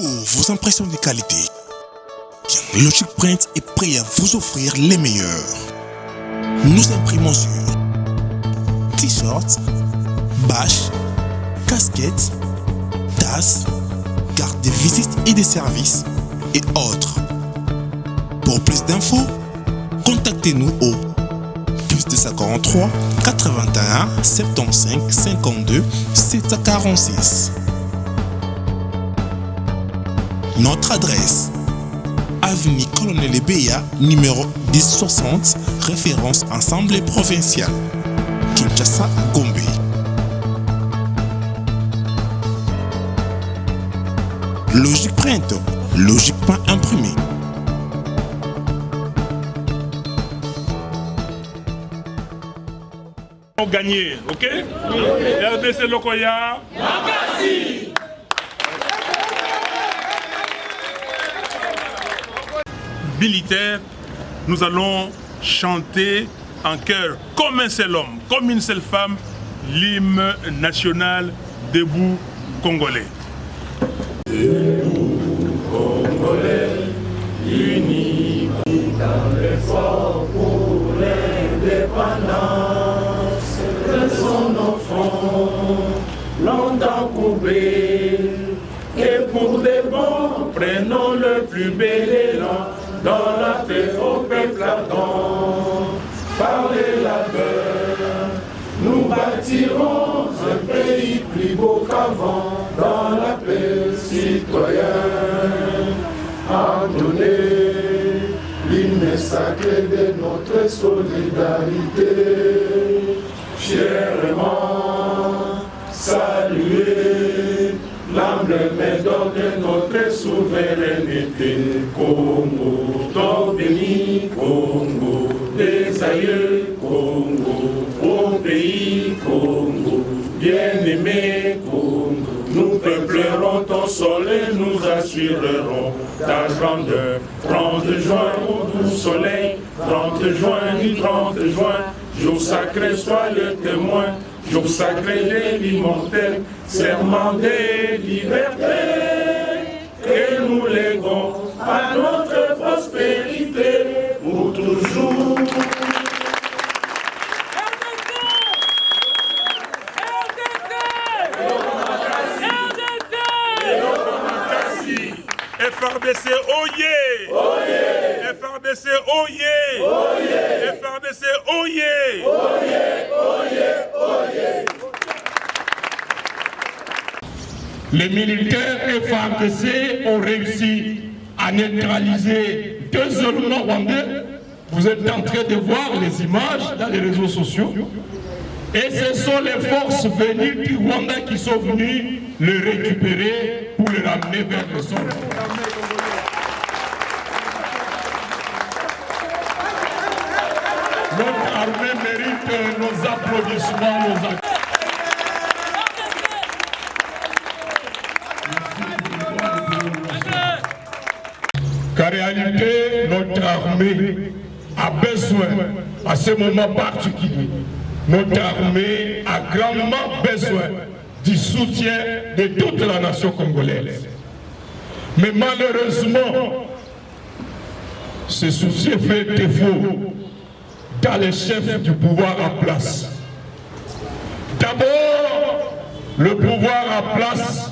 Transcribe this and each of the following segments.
Pour vos impressions de qualité, Logic Print est prêt à vous offrir les meilleurs. Nous imprimons sur t-shirts, bâches, casquettes, tasses, cartes de visite et de services et autres. Pour plus d'infos, contactez-nous au +243 81 75 52 746. Notre adresse: avenue Colonel Ebeya, numéro 1060, référence Assemblée provinciale, Kinshasa, Gombe. Logic Print, logiquement imprimé. Gagné, ok? RDC Lokoya. Makasi. Militaire, nous allons chanter en chœur comme un seul homme, comme une seule femme, l'hymne national debout congolais. Debout congolais, unis dans l'effort pour l'indépendance de son enfant, longtemps courbé, et pour des bons, prenons le plus bel élan. Dans la paix au peuple ardent, par les labeurs, nous bâtirons un pays plus beau qu'avant. Dans la paix citoyenne, entonner l'hymne sacré de notre solidarité, fièrement saluer l'humble maison de notre souveraineté. Congo, ton béni, Congo, des aïeux, Congo, bon pays, Congo, bien-aimé, Congo. Nous peuplerons ton soleil, nous assurerons ta grandeur. 30 juin, au doux soleil, 30 juin, du 30 juin, jour sacré, sois le témoin. Jour sacré de l'immortel, serment de liberté, que nous léguons à notre prospérité pour toujours. FRDC, oyez! Oyez! FRDC, oyez! Oyez! FRDC, oyez! Oyez! Oyez! Oyez! Les militaires FRDC ont réussi à neutraliser 2 éléments rwandais. Vous êtes en train de voir les images dans les réseaux sociaux. Et ce sont les forces venues du Rwanda qui sont venues le récupérer pour le ramener vers le sol. Notre armée mérite nos applaudissements, nos actes. Car en réalité, notre armée a besoin, à ce moment particulier, notre armée a grandement besoin du soutien de toute la nation congolaise. Mais malheureusement, ce soutien fait défaut dans les chefs du pouvoir en place. D'abord, le pouvoir en place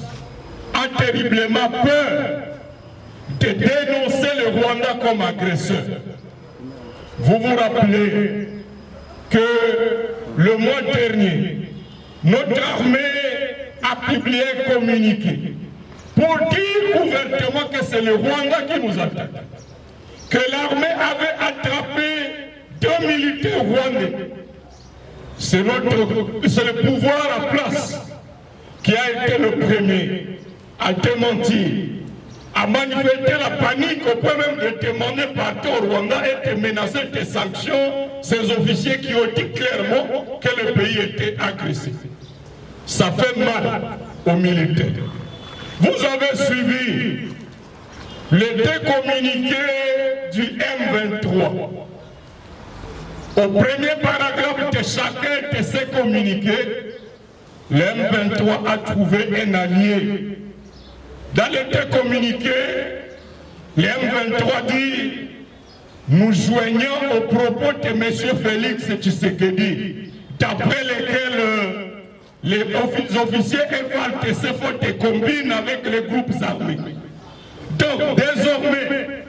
a terriblement peur de dénoncer le Rwanda comme agresseur. Vous vous rappelez que le mois dernier, notre armée a publié un communiqué pour dire ouvertement que c'est le Rwanda qui nous attaque. Que l'armée avait attrapé 2 militaires rwandais. C'est le pouvoir en place qui a été le premier à démentir, à manifester la panique au point même de demander pardon au Rwanda et de menacer des sanctions ces officiers qui ont dit clairement que le pays était agressé. Ça fait mal aux militaires. Vous avez suivi les 2 communiqués du M23. Au premier paragraphe de chacun de ces communiqués, le M23 a trouvé un allié Dans les communiqué, le M23 dit nous joignons aux propos de M. Félix Tshisekedi, d'après lesquels les officiers FARDC font des combines avec les groupes armés. Donc, désormais,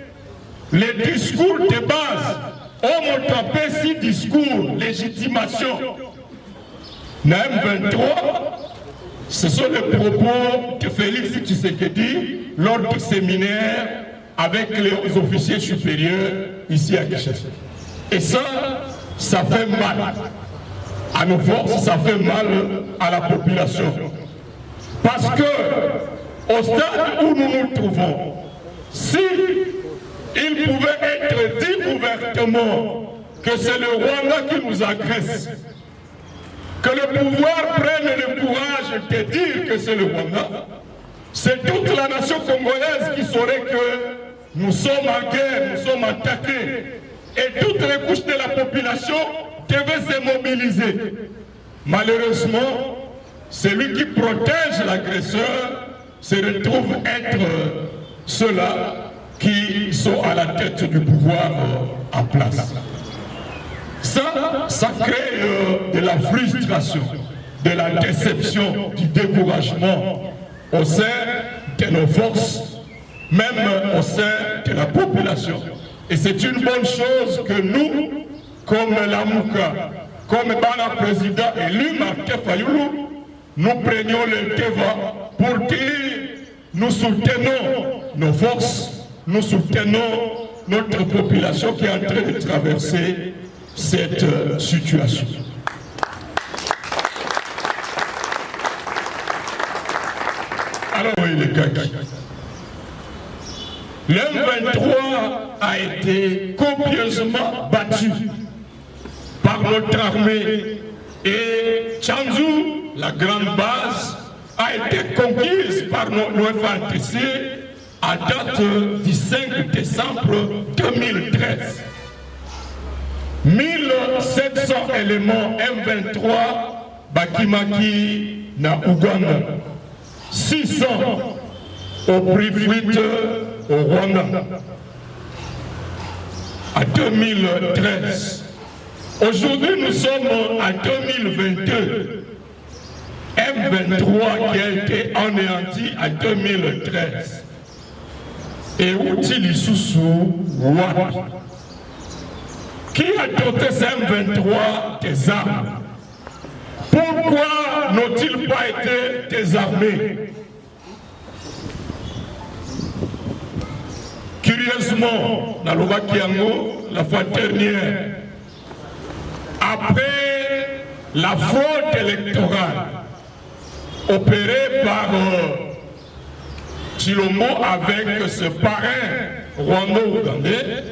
les discours de base ont montré 6 discours, légitimation. Dans M23, ce sont les propos de Félix Tshisekedi lors du séminaire avec les officiers supérieurs ici à Kinshasa. Et ça fait mal à nos forces, ça fait mal à la population. Parce que au stade où nous nous trouvons, si il pouvait être dit ouvertement que c'est le Rwanda qui nous agresse, que le pouvoir prenne le courage de dire que c'est le Rwanda, c'est toute la nation congolaise qui saurait que nous sommes en guerre, nous sommes attaqués, et toutes les couches de la population devaient se mobiliser. Malheureusement, celui qui protège l'agresseur se retrouve être ceux-là qui sont à la tête du pouvoir en place. Ça crée de la frustration, de la déception, du découragement au sein de nos forces, même au sein de la population. Et c'est une bonne chose que nous, comme l'Amouka, comme Bana président élu Martin Fayoulou, nous prenions le devant pour dire nous soutenons nos forces, nous soutenons notre population qui est en train de traverser cette situation. Alors oui les gars, le M23 a été copieusement battu par notre armée et Tchanzu, la grande base, a été conquise par nos FARDC à date du 5 décembre 2013. 1700 éléments M23 Bakimaki na Ouganda, 600 au prix fuite au Rwanda. À 2013. Aujourd'hui, nous sommes en 2022. M23 qui a été anéanti en 2013. Et Outili Soussou, qui a doté ces M23 des armes? Pourquoi n'ont-ils pas été désarmés? Curieusement, dans le Wakiango, la fois dernière, après la fraude électorale opérée par Chilombo avec ce parrain rwando-ougandais,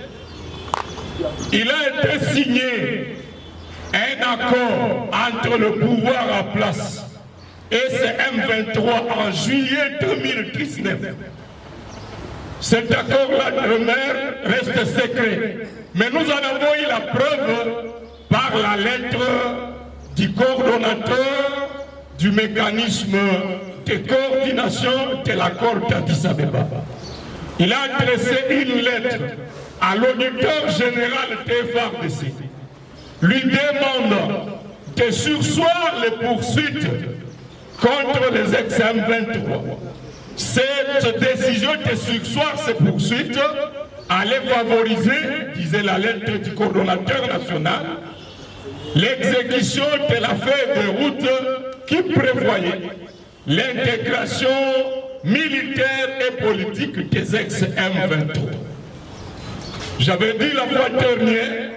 il a été signé un accord entre le pouvoir en place et ce M23 en juillet 2019. Cet accord-là, reste secret. Mais nous en avons eu la preuve par la lettre du coordonnateur du mécanisme de coordination de l'accord d'Addis Abeba. Il a adressé une lettre à l'auditeur général des FARDC, lui demande de surseoir les poursuites contre les ex-M23. Cette décision de surseoir ces poursuites allait favoriser, disait la lettre du coordonnateur national, l'exécution de la feuille de route qui prévoyait l'intégration militaire et politique des ex-M23. J'avais dit la fois dernière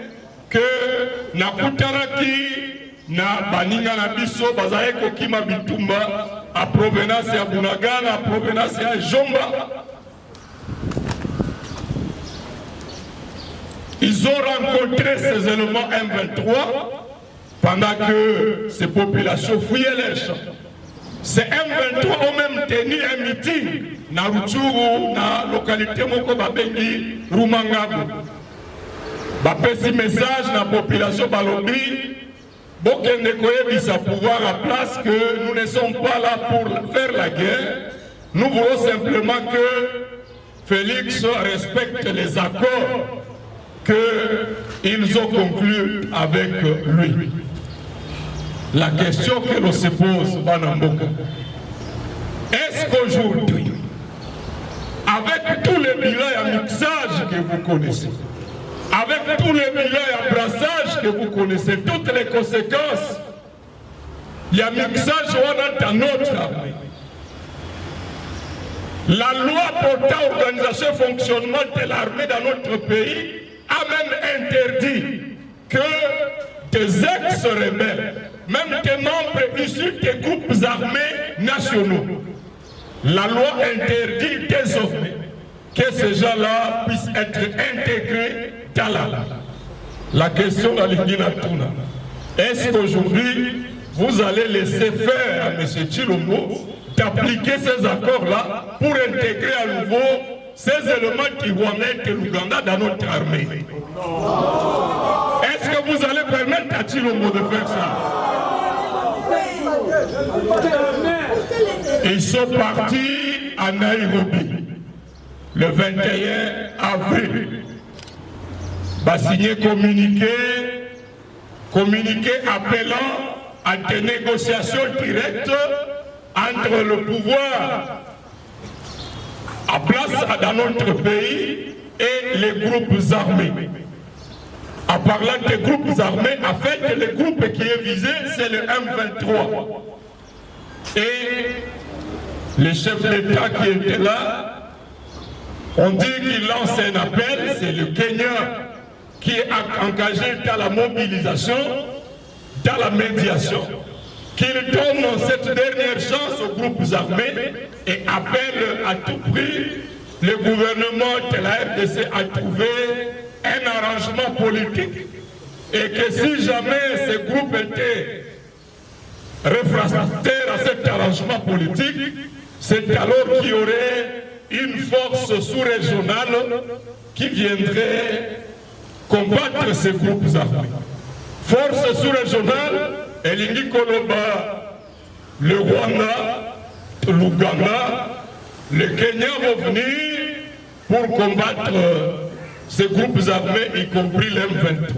que Nakutaraki na baninga na biso bazaye kokima bitumba à provenance ya Bunagana, à provenance ya Jomba. Ils ont rencontré ces éléments M23 pendant que ces populations fouillaient les champs. Ces M23 ont même tenu un meeting na Rutshuru, na localité moko babengi Rumangabu. Bapesi message na population balobi bokende koyebisa pouvoir à place que nous ne sommes pas là pour faire la guerre, Nous voulons simplement que Félix respecte les accords qu'ils ont conclus avec lui. La question que l'on se pose, Banamboka, est-ce qu'aujourd'hui, avec tous les bilans et mixages que vous connaissez, avec tous les bilans et brassages que vous connaissez, toutes les conséquences, il y a mixage dans notre armée. La loi portant organisation et fonctionnement de l'armée dans notre pays a même interdit que des ex-rebelles, même des membres issus des groupes armés nationaux, la loi interdit désormais que ces gens-là puissent être intégrés dans la question de la Ligue. Est-ce qu'aujourd'hui, vous allez laisser faire à M. Tshilombo d'appliquer ces accords-là pour intégrer à nouveau ces éléments qui remettent l'Ouganda dans notre armée? Est-ce que vous allez permettre à Tshilombo de faire ça? Ils sont partis à Nairobi le 21 avril. Va signer communiqué appelant à des négociations directes entre le pouvoir en place dans notre pays et les groupes armés. En parlant des groupes armés, en fait, le groupe qui est visé, c'est le M23. Et les chefs d'État qui étaient là, on dit qu'il lance un appel, c'est le Kenya qui est engagé dans la mobilisation, dans la médiation, qu'il donne cette dernière chance aux groupes armés et appelle à tout prix le gouvernement de la RDC à trouver un arrangement politique et que si jamais ces groupes étaient réfractaires à cet arrangement politique, c'est alors qu'il y aurait une force sous-régionale qui viendrait combattre ces groupes armés. Force sous-régionale, Elingi Koloba, le Rwanda, l'Ouganda, le Kenya vont venir pour combattre ces groupes armés, y compris l'M23.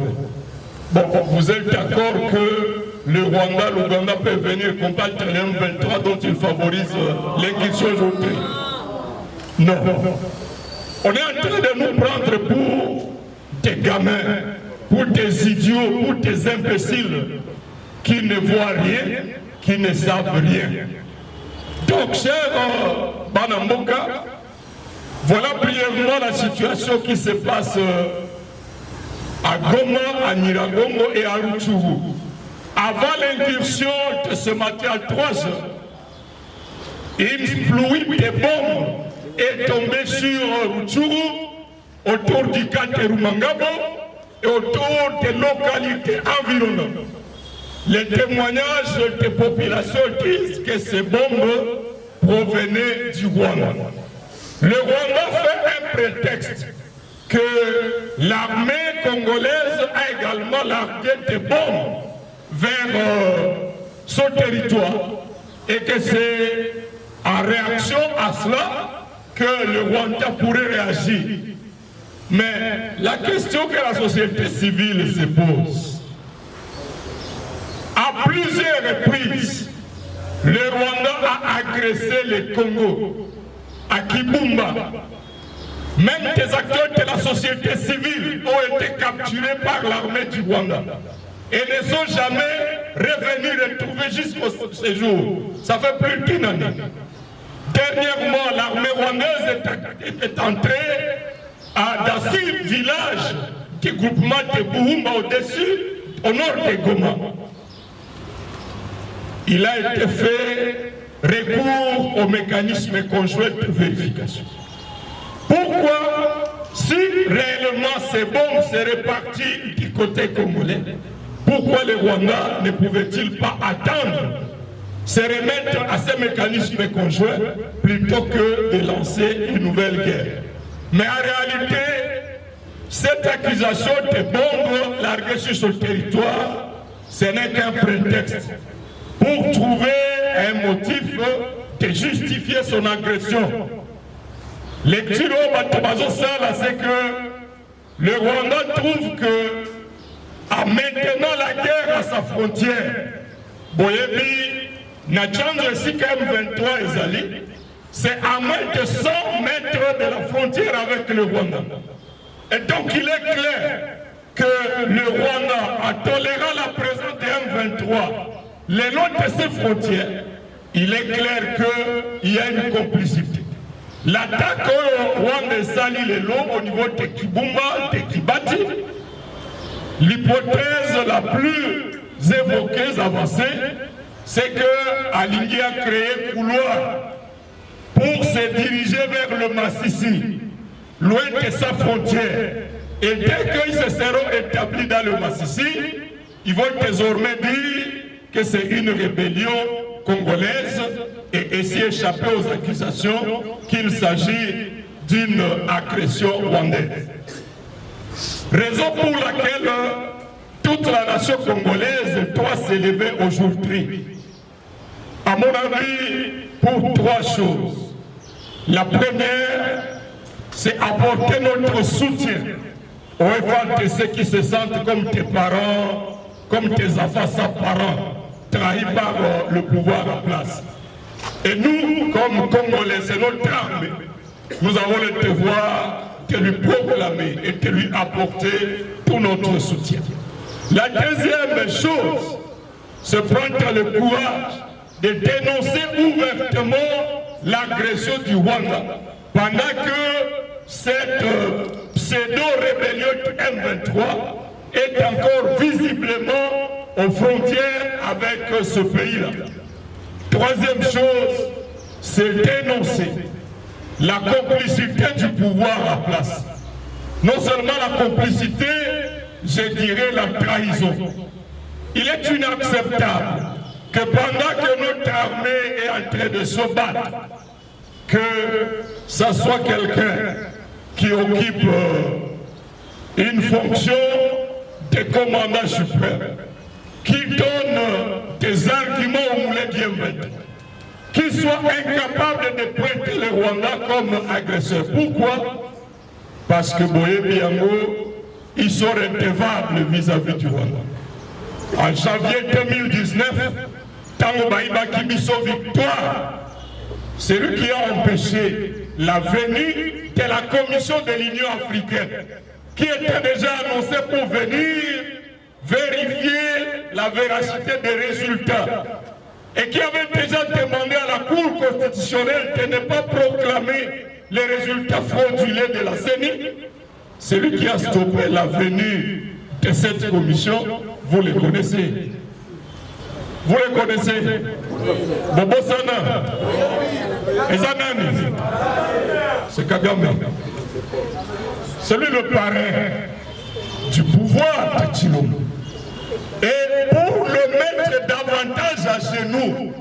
Bon, vous êtes d'accord que le Rwanda, l'Ouganda peuvent venir combattre l'M23 dont ils favorisent l'inquiétude aujourd'hui? Non. On est en train de nous prendre pour des gamins, pour des idiots, pour des imbéciles qui ne voient rien, qui ne savent rien. Donc, cher Banamboka, voilà brièvement la situation qui se passe à Goma, à Nyiragongo et à Rutshuru. Avant l'incursion de ce matin à 3 heures, une pluie de bombes est tombée sur Rutshuru, autour du quartier Rumangabo et autour des localités environnantes. Les témoignages des populations disent que ces bombes provenaient du Rwanda. Le Rwanda fait un prétexte que l'armée congolaise a également largué des bombes vers son territoire et que c'est en réaction à cela que le Rwanda pourrait réagir. Mais la question que la société civile se pose, à plusieurs reprises, le Rwanda a agressé le Congo, à Kibumba. Même des acteurs de la société civile ont été capturés par l'armée du Rwanda et ne sont jamais revenus retrouver jusqu'au séjour. Ça fait plus d'une année. Dernièrement, l'armée rwandaise est entrée dans 6 villages du groupement de Buhumba au-dessus, au nord de Goma. Il a été fait recours au mécanisme conjoint de vérification. Pourquoi, si réellement ces bombes seraient parties du côté congolais, pourquoi le Rwanda ne pouvait-il pas attendre, se remettre à ces mécanismes conjoints plutôt que de lancer une nouvelle guerre? Mais en réalité, cette accusation de bombes larguées sur ce territoire, ce n'est qu'un prétexte pour trouver un motif de justifier son agression. Lecture au Bato-Bazo-Sala, c'est que le Rwanda trouve que, en maintenant la guerre à sa frontière, Boyebi, Natchandre Sikem 23 Ezali, c'est à moins de 100 mètres de la frontière avec le Rwanda. Et donc il est clair que le Rwanda a toléré la présence de M23 le long de ses frontières. Il est clair qu'il y a une complicité. L'attaque au Rwanda sali le long au niveau de Kibumba, de Kibati, l'hypothèse la plus évoquée, avancée, c'est que Alingui a créé un couloir pour se diriger vers le Massissi, loin de sa frontière. Et dès qu'ils se seront établis dans le Massissi, ils vont désormais dire que c'est une rébellion congolaise et ainsi échapper aux accusations qu'il s'agit d'une agression rwandaise. Raison pour laquelle toute la nation congolaise doit s'élever aujourd'hui. À mon avis, pour trois choses. La première, c'est apporter notre soutien aux FARDC qui se sentent comme tes parents, comme tes enfants sans parents, trahis par le pouvoir en place. Et nous, comme Congolais, c'est notre armée. Nous avons le devoir de lui proclamer et de lui apporter tout notre soutien. La deuxième chose, c'est prendre le courage de dénoncer ouvertement l'agression du Rwanda pendant que cette pseudo-rébellion M23 est encore visiblement aux frontières avec ce pays-là. Troisième chose, c'est dénoncer la complicité du pouvoir en place. Non seulement la complicité, je dirais la trahison. Il est inacceptable que pendant que notre armée est en train de se battre, que ce soit quelqu'un qui occupe une fonction de commandant suprême, qui donne des arguments au moulin d'Yemvet, qui soit incapable de pointer le Rwanda comme agresseur. Pourquoi? Parce que Boyebi Yango, ils sont redevables vis-à-vis du Rwanda. En janvier 2019, Tango Baïba Kibiso Victoire, c'est lui qui a empêché la venue de la Commission de l'Union africaine, qui était déjà annoncée pour venir vérifier la véracité des résultats et qui avait déjà demandé à la Cour constitutionnelle de ne pas proclamer les résultats frauduleux de la CENI. C'est lui qui a stoppé la venue de cette commission. Vous les connaissez. Vous les connaissez. Bobo Sana. Ezanani. C'est Kagame. C'est lui le parrain du pouvoir de Tshilombo. Et pour le mettre davantage à genoux,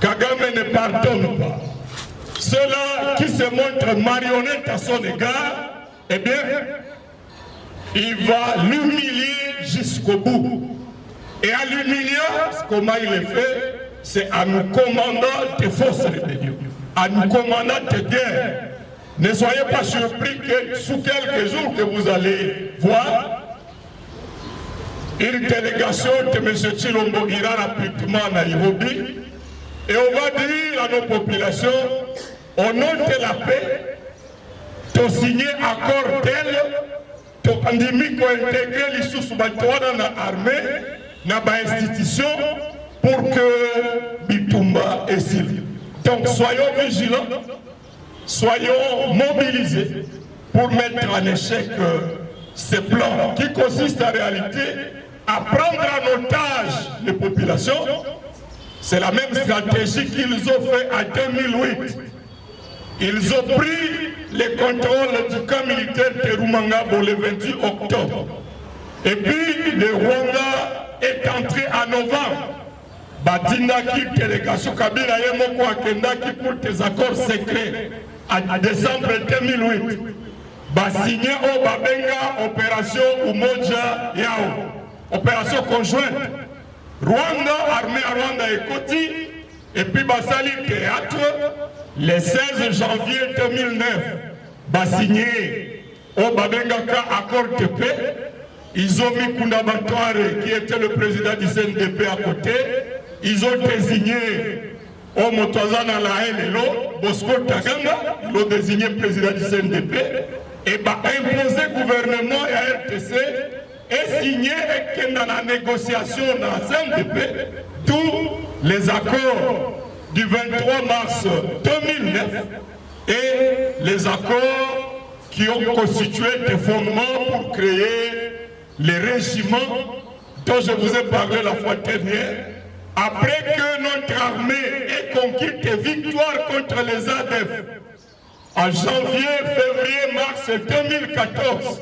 Kagame ne pardonne pas. Ceux-là qui se montrent marionnettes à son égard, eh bien, il va l'humilier jusqu'au bout. Et à l'humilier, comment il le fait? C'est en nous commandant des forces rébellions, en nous commandant des guerres. Ne soyez pas surpris que sous quelques jours que vous allez voir, une délégation de M. Tshilombo ira rapidement à Nairobi et on va dire à nos populations, au nom de la paix, de signer accord tel, de intégrer les sous-batois dans l'armée, dans l'institution, pour que Bitumba et Sylvie. Donc soyons vigilants, soyons mobilisés pour mettre en échec ces plans qui consistent en réalité à prendre en otage les populations. C'est la même stratégie qu'ils ont fait en 2008. Ils ont pris le contrôle du camp militaire de Rumangabo le 28 octobre. Et puis le Rwanda est entré en novembre. Batindaki, délégation Kabila Yemoko Akendaki pour des accords secrets en décembre 2008. Signé au Babenga, opération Umoja Yao. Opération conjointe. Rwanda, armée à Rwanda et Koti, et puis basali théâtre le 16 janvier 2009 signé au Babengaka accord de paix. Ils ont mis Kunda Bantware qui était le président du CNDP à côté. Ils ont désigné au Motwazana Lahelelo Bosco Taganga, ils l'ont désigné président du CNDP et imposé gouvernement et RTC et signé et dans la négociation dans la CNDP tous les accords du 23 mars 2009 et les accords qui ont constitué des fondements pour créer les régiments dont je vous ai parlé la fois dernière. Après que notre armée ait conquis des victoires contre les ADF en janvier, février, mars 2014,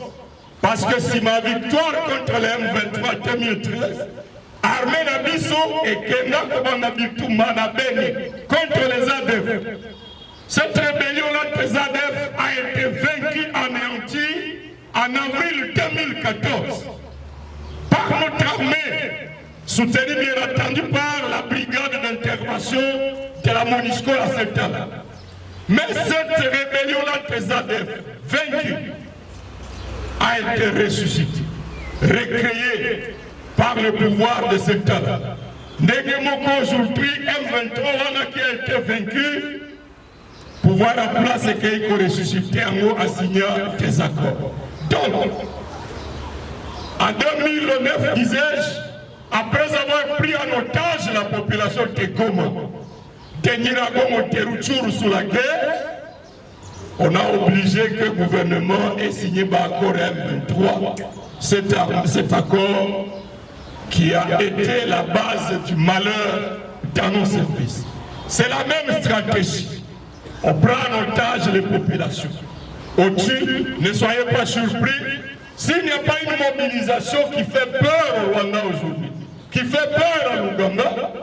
parce que si ma victoire contre les M23 2013, armée Nabiso et Kenda Kobangabitou Manabeni contre les ADF, cette rébellion-là des ADF a été vaincue, anéantie en avril 2014 par notre armée, soutenue bien entendu par la brigade d'intervention de la MONUSCO à Septembre. Mais cette rébellion-là des ADF, vaincue, a été ressuscitée, recréée par le pouvoir de Septembre. Néguémoko aujourd'hui, M23 qui a été vaincu, pouvoir en place et qu'il a ressuscité en haut à signer des accords. Donc, en 2009, disais-je, après avoir pris en otage la population de Goma, de Niragomo, de Rutshuru sous la guerre, on a obligé que le gouvernement ait signé l'accord M23, cet accord qui a été la base du malheur dans nos services. C'est la même stratégie. On prend en otage les populations. Au-dessus, ne soyez pas surpris, s'il n'y a pas une mobilisation qui fait peur au Rwanda aujourd'hui, qui fait peur à l'Ouganda,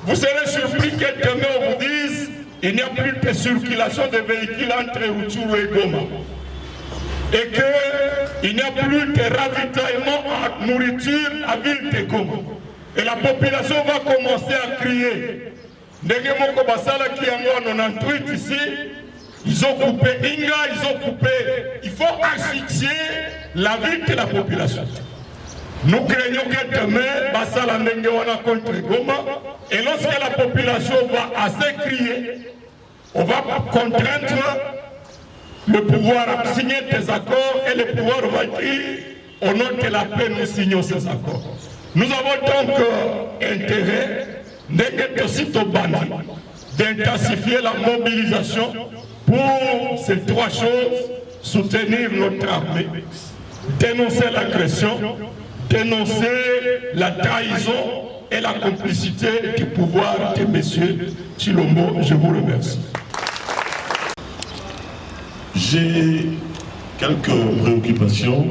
vous serez surpris que demain on vous dise qu'il n'y a plus de circulation de véhicules entre Rutshuru et Goma. Et qu'il n'y a plus de ravitaillement en nourriture à ville de Goma. Et la population va commencer à crier. Ndegemoko Basala qui est en 98 ici, ils ont coupé Inga, ils ont coupé. Il faut asphyxier la vie de la population. Nous craignons que demain, Basala Ndengewana contre Goma, et lorsque la population va assez crier, on va contraindre le pouvoir à signer des accords et le pouvoir va dire au nom de la paix, nous signons ces accords. Nous avons donc intérêt d'intensifier la mobilisation pour ces trois choses: soutenir notre armée, dénoncer l'agression, dénoncer la trahison et la complicité du pouvoir de M. Tshilombo. Je vous remercie. J'ai quelques préoccupations.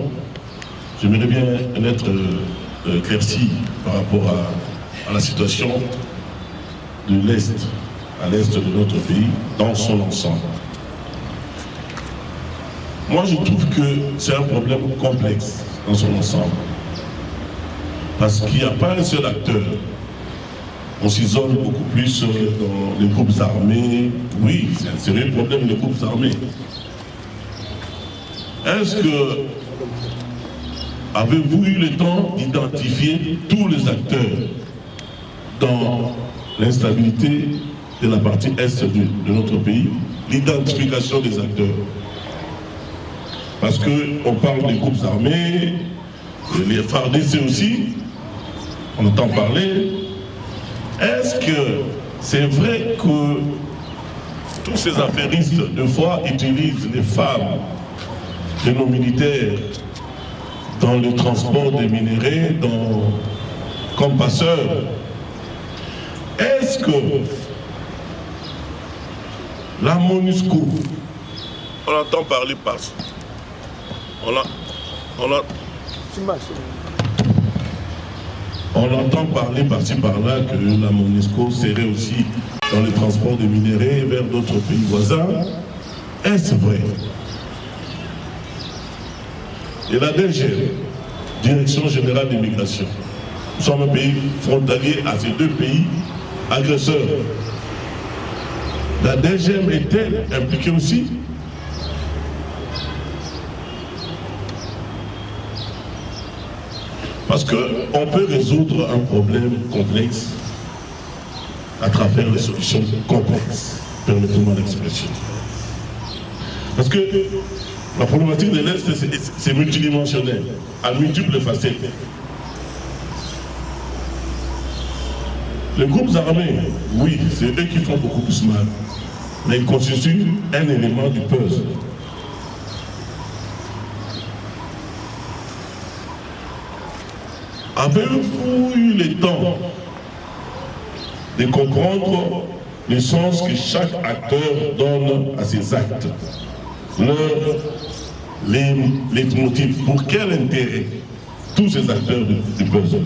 J'aimerais bien être éclairci par rapport à la situation de l'Est, à l'Est de notre pays, dans son ensemble. Moi, je trouve que c'est un problème complexe dans son ensemble. Parce qu'il n'y a pas un seul acteur. On s'isole beaucoup plus dans les groupes armés. Oui, c'est un sérieux problème, les groupes armés. Est-ce que avez-vous eu le temps d'identifier tous les acteurs dans l'instabilité de la partie est de notre pays? L'identification des acteurs. Parce qu'on parle des groupes armés, les FARDC aussi, on entend parler. Est-ce que c'est vrai que tous ces affairistes, de fois, utilisent les femmes de nos militaires dans le transport des minéraux, comme passeurs? Est-ce que la MONUSCO, on entend parler par-ci, on entend parler par-ci par-là que la MONUSCO serait aussi dans le transport des minéraux vers d'autres pays voisins? Est-ce vrai? Et la DGM, Direction Générale d'Immigration, nous sommes un pays frontalier à ces deux pays, agresseur. La DGM est-elle impliquée aussi? Parce qu'on peut résoudre un problème complexe à travers des solutions complexes. Permettez-moi l'expression. Parce que la problématique de l'Est, c'est multidimensionnel, à multiples facettes. Les groupes armés, oui, c'est eux qui font beaucoup plus mal, mais ils constituent un élément du puzzle. Avez-vous eu le temps de comprendre le sens que chaque acteur donne à ses actes, les motifs, pour quel intérêt tous ces acteurs du puzzle?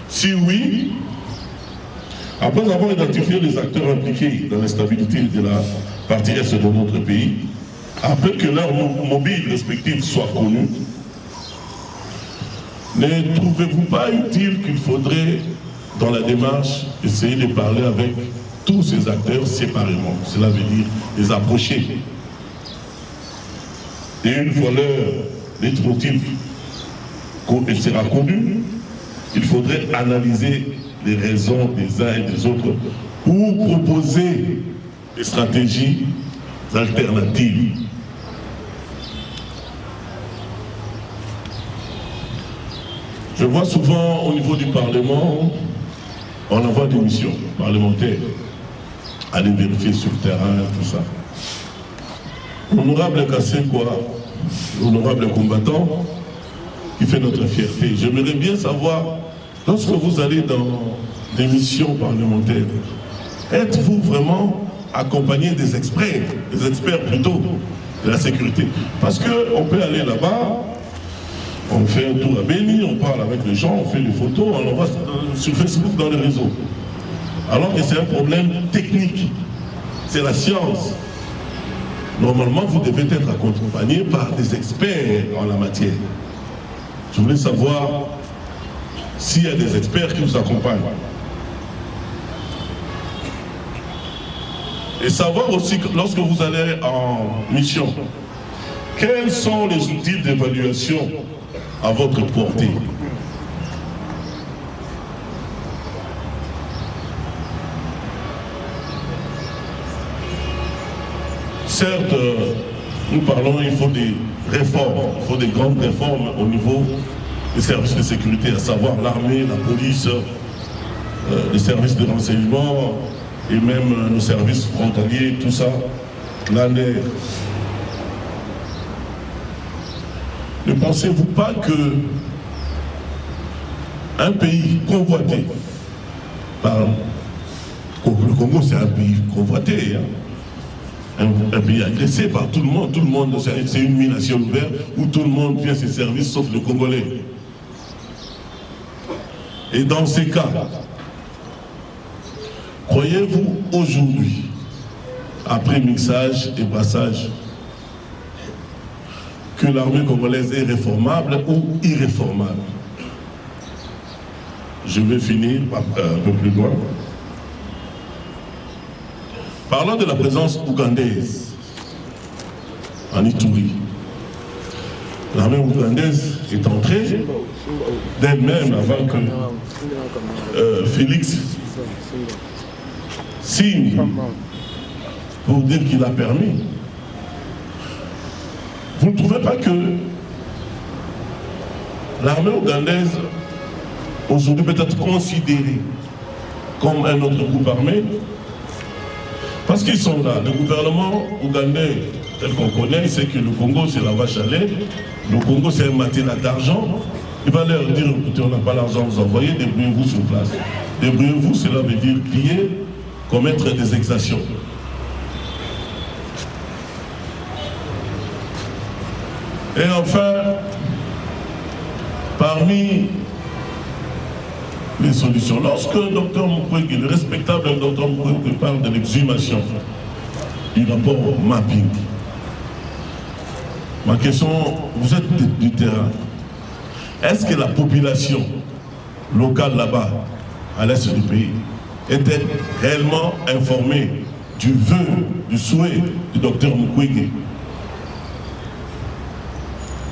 Si oui, après avoir identifié les acteurs impliqués dans l'instabilité de la partie est de notre pays, après que leurs mobiles respectifs soient connus, ne trouvez-vous pas utile qu'il faudrait, dans la démarche, essayer de parler avec tous ces acteurs séparément? Cela veut dire les approcher. Et une fois leur leitmotiv sera connu, il faudrait analyser les raisons des uns et des autres pour proposer des stratégies alternatives. Je vois souvent au niveau du Parlement, on envoie des missions parlementaires, aller vérifier sur le terrain, tout ça. L'honorable Kassekwa, l'honorable combattant, qui fait notre fierté. J'aimerais bien savoir, lorsque vous allez dans des missions parlementaires, êtes-vous vraiment accompagné des experts plutôt, de la sécurité? Parce qu'on peut aller là-bas, on fait un tour à Béni, on parle avec les gens, on fait des photos, on envoie sur Facebook dans les réseaux. Alors que c'est un problème technique, c'est la science. Normalement, vous devez être accompagné par des experts en la matière. Je voulais savoir s'il y a des experts qui vous accompagnent. Et savoir aussi que lorsque vous allez en mission, quels sont les outils d'évaluation à votre portée? Certes, nous parlons, il faut des réformes, il faut des grandes réformes au niveau des services de sécurité, à savoir l'armée, la police, les services de renseignement et même nos services frontaliers, tout ça, l'ANER. Ne pensez-vous pas que un pays convoité par le Congo, c'est un pays convoité, hein, un pays agressé par tout le monde, c'est une mine-nation ouverte où tout le monde vient ses services sauf le Congolais. Et dans ces cas, croyez-vous aujourd'hui, après mixage et brassage, que l'armée congolaise est réformable ou irréformable? Je vais finir un peu plus loin. Parlant de la présence ougandaise en Ituri, l'armée ougandaise est entrée d'elle-même avant que Félix signe pour dire qu'il a permis. Vous ne trouvez pas que l'armée ougandaise aujourd'hui peut être considérée comme un autre groupe armé? Parce qu'ils sont là. Le gouvernement ougandais, tel qu'on connaît, c'est que le Congo c'est la vache à lait, le Congo c'est un matelas d'argent. Il va leur dire, écoutez, on n'a pas l'argent, vous envoyez, débrouillez-vous sur place. Débrouillez-vous, cela veut dire piller, commettre des exactions. Et enfin, parmi les solutions, lorsque le docteur Mukwege, le respectable docteur Mukwege parle de l'exhumation du rapport mapping, ma question, vous êtes du terrain, Est-ce que la population locale là-bas, à l'est du pays, est-elle réellement informée du vœu, du souhait du docteur Mukwege?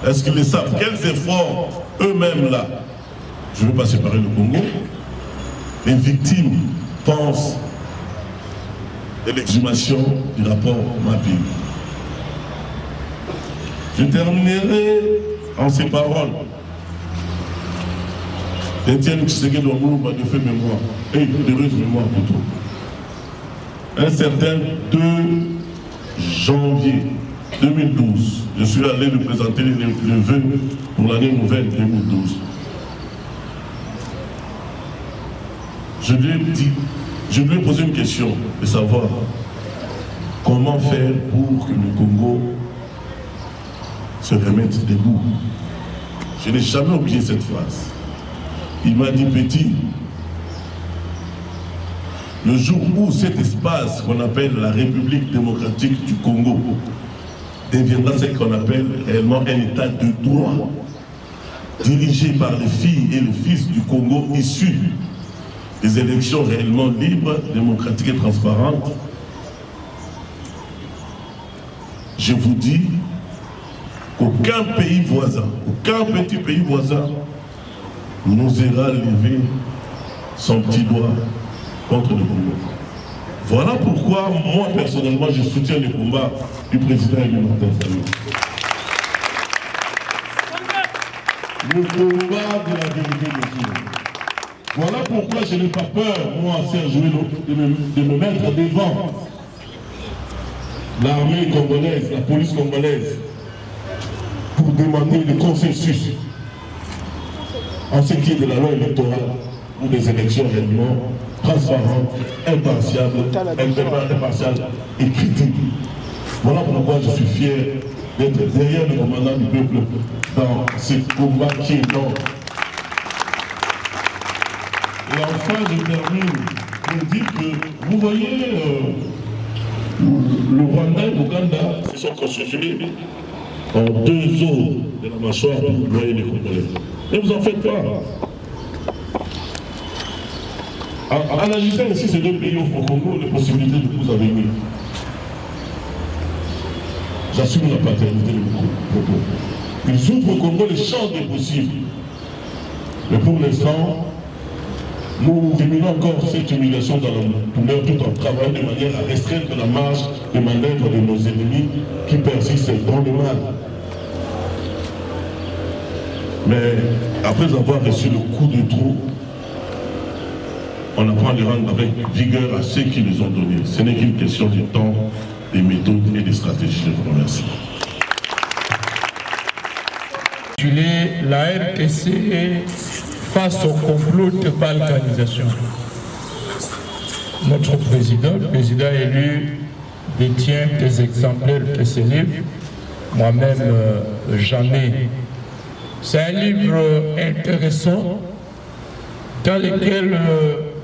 Est-ce qu'ils le savent? Quels efforts eux-mêmes là? Je ne veux pas séparer le Congo. Les victimes pensent de l'exhumation du rapport Maping. Je terminerai en ces paroles d'Étienne Tshisekedi Lumumba de fait mémoire, et d'heureuse mémoire plutôt. Un certain 2 janvier 2012, je suis allé lui présenter le vœu pour l'année nouvelle 2012. Je lui ai posé une question de savoir comment faire pour que le Congo se remette debout. Je n'ai jamais oublié cette phrase. Il m'a dit, petit, le jour où cet espace qu'on appelle la République démocratique du Congo deviendra ce qu'on appelle réellement un état de droit, dirigé par les filles et les fils du Congo issus des élections réellement libres, démocratiques et transparentes, je vous dis qu'aucun pays voisin, aucun petit pays voisin n'osera lever son petit doigt contre le Congo. Voilà pourquoi moi personnellement je soutiens le combat du président Martin Fayulu. Le combat de la vérité des Dieu. Voilà pourquoi je n'ai pas peur, moi, Serge Loulo, de me mettre devant l'armée congolaise, la police congolaise, pour demander le consensus en ce qui est de la loi électorale ou des élections réellement transparentes, impartiales et critiques. Voilà pourquoi je suis fier d'être derrière le commandant du peuple dans ce combat qui est long. Et enfin, je termine pour dire que, vous voyez, le Rwanda et l'Ouganda se sont constitués en 2 zones de la mâchoire pour noyer les Congolais. Ne vous en faites pas. En agissant ici, ces 2 pays offrent au Congo les possibilités de vous avenir. J'assume la paternité de mon propos. Ils ouvrent au Congo les champs des possibles. Mais pour l'instant, nous diminuons encore cette humiliation dans la douleur tout en travaillant de manière à restreindre la marge de manœuvre de nos ennemis qui persistent dans le mal. Mais après avoir reçu le coup de trou, on apprend à les rendre avec vigueur à ceux qui nous ont donné. Ce n'est qu'une question de temps, des méthodes et des stratégies. Je vous remercie. La RTC face au complot de balkanisation. Notre président, le président élu, détient des exemplaires de ce livre. Moi-même, jamais. C'est un livre intéressant dans lequel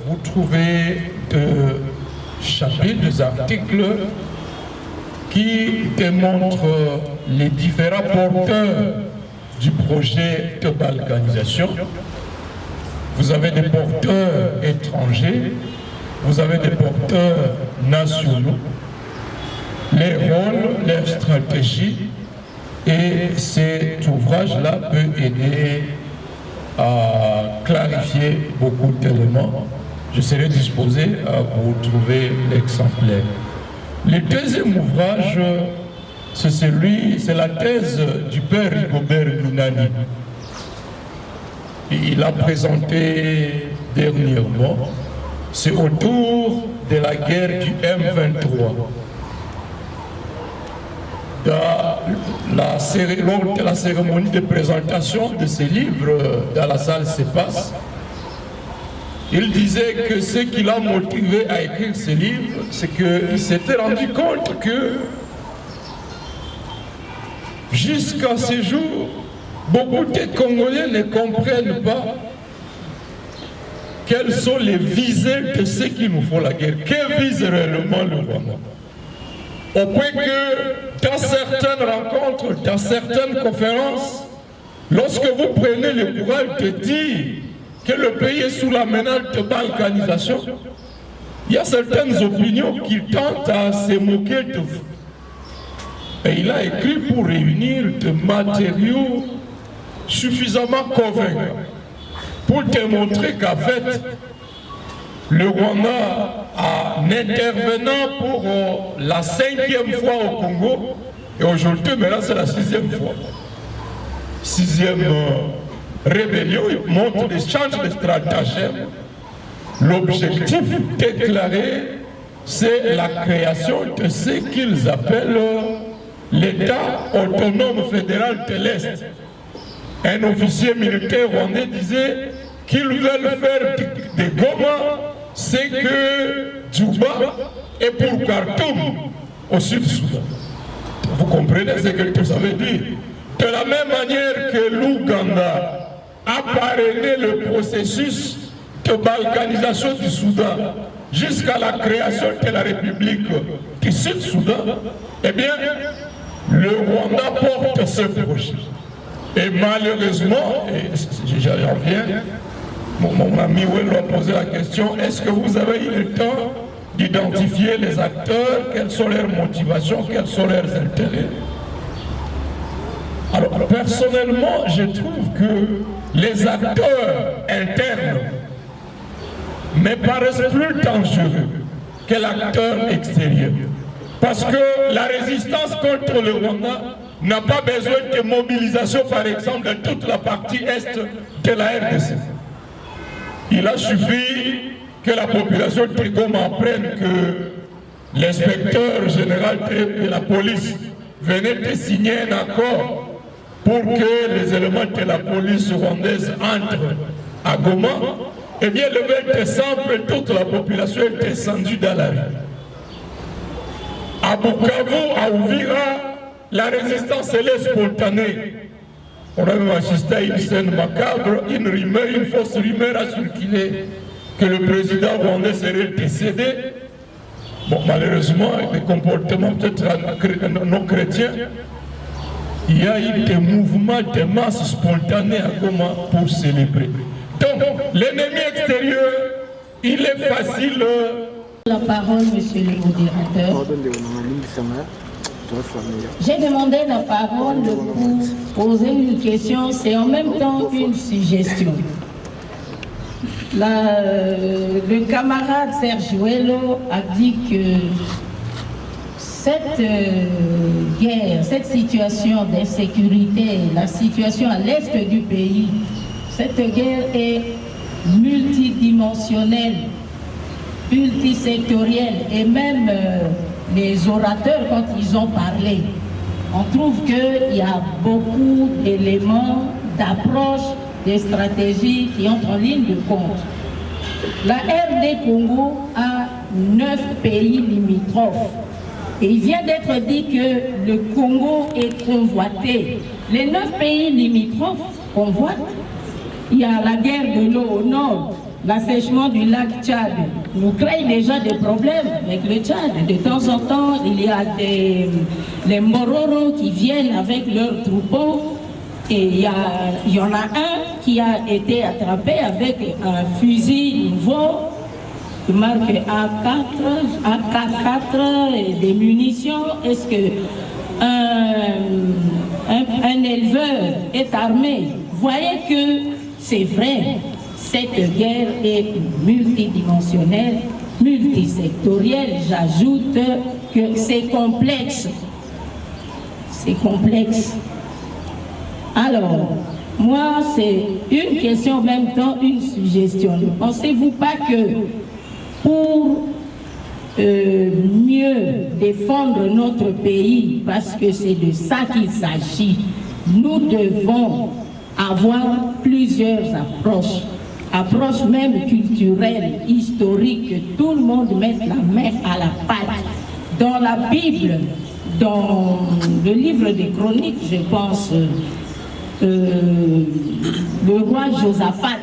vous trouvez des chapitres, des articles qui démontrent les différents porteurs du projet de balkanisation. Vous avez des porteurs étrangers, vous avez des porteurs nationaux, les rôles, leurs stratégies, et cet ouvrage-là peut aider à clarifier beaucoup d'éléments. Je serai disposé à vous trouver l'exemplaire. Le deuxième ouvrage, c'est la thèse du père Rigobert Lunani. Il a présenté dernièrement, c'est autour de la guerre du M23. Lors de la cérémonie de présentation de ces livres dans la salle CEPAS, il disait que ce qui l'a motivé à écrire ces livres, c'est qu'il s'était rendu compte que jusqu'à ce jour, beaucoup de Congolais ne comprennent pas quelles sont les visées de ceux qui nous font la guerre. Que vise réellement le Rwanda? Au point que dans certaines rencontres, dans certaines conférences, Lorsque vous prenez le courage de dire que le pays est sous la menace de balkanisation, il y a certaines opinions qui tentent à se moquer de vous. Et il a écrit pour réunir des matériaux suffisamment convaincants pour démontrer qu'en fait, le Rwanda, en intervenant pour la 5e fois au Congo, et aujourd'hui, maintenant c'est la 6e fois, 6e rébellion, il montre des changes de stratagème. L'objectif déclaré, c'est la création de ce qu'ils appellent l'État autonome fédéral de l'Est. Un officier militaire rwandais disait qu'ils veulent faire de Goma ce que Djouba est pour Khartoum au Sud-Soudan. Vous comprenez ce que ça veut dire? De la même manière que l'Ouganda a parrainé le processus de balkanisation du Soudan jusqu'à la création de la République du Sud-Soudan, eh bien, le Rwanda porte ce projet. Et malheureusement, et j'en reviens, mon ami Wello a posé la question, est-ce que vous avez eu le temps d'identifier les acteurs, quelles sont leurs motivations, quels sont leurs intérêts? Alors, personnellement, je trouve que les acteurs internes me paraissent plus dangereux que l'acteur extérieur. Parce que la résistance contre le Rwanda n'a pas besoin de mobilisation, par exemple, de toute la partie est de la RDC. Il a suffi que la population de Goma apprenne que l'inspecteur général de la police venait de signer un accord pour que les éléments de la police rwandaise entrent à Goma. Eh bien, le 20 décembre, toute la population est descendue dans la rue. À Bukavu, à Uvira, la résistance elle est spontanée. On a même assisté à une scène macabre, une fausse rumeur a circulé que le président rwandais serait décédé. Bon, malheureusement, avec des comportements peut-être non chrétiens, il y a eu des mouvements de masse spontanés à Goma pour célébrer. Donc, l'ennemi extérieur, il est facile. La parole, monsieur le modérateur. J'ai demandé la parole pour poser une question, c'est en même temps une suggestion. Le camarade Serge Wello a dit que cette guerre, cette situation d'insécurité, la situation à l'est du pays, cette guerre est multidimensionnelle, multisectorielle, et même les orateurs, quand ils ont parlé, on trouve qu'il y a beaucoup d'éléments, d'approches, de stratégies qui entrent en ligne de compte. La RD Congo a 9 pays limitrophes. Et il vient d'être dit que le Congo est convoité. Les 9 pays limitrophes convoitent. Il y a la guerre de l'eau au nord, l'assèchement du lac Tchad nous crée déjà des problèmes avec le Tchad. De temps en temps, il y a les Mororo qui viennent avec leurs troupeaux. Et il y en a un qui a été attrapé avec un fusil nouveau, qui marque AK-4 et des munitions. Est-ce que un éleveur est armé? Vous voyez que c'est vrai, cette guerre est multidimensionnelle, multisectorielle. J'ajoute que c'est complexe. C'est complexe. Alors, moi, c'est une question en même temps, une suggestion. Ne pensez-vous pas que pour mieux défendre notre pays, parce que c'est de ça qu'il s'agit, nous devons avoir plusieurs approches même culturelles, historiques, que tout le monde mette la main à la pâte. Dans la Bible, dans le livre des Chroniques, je pense, le roi Josaphat,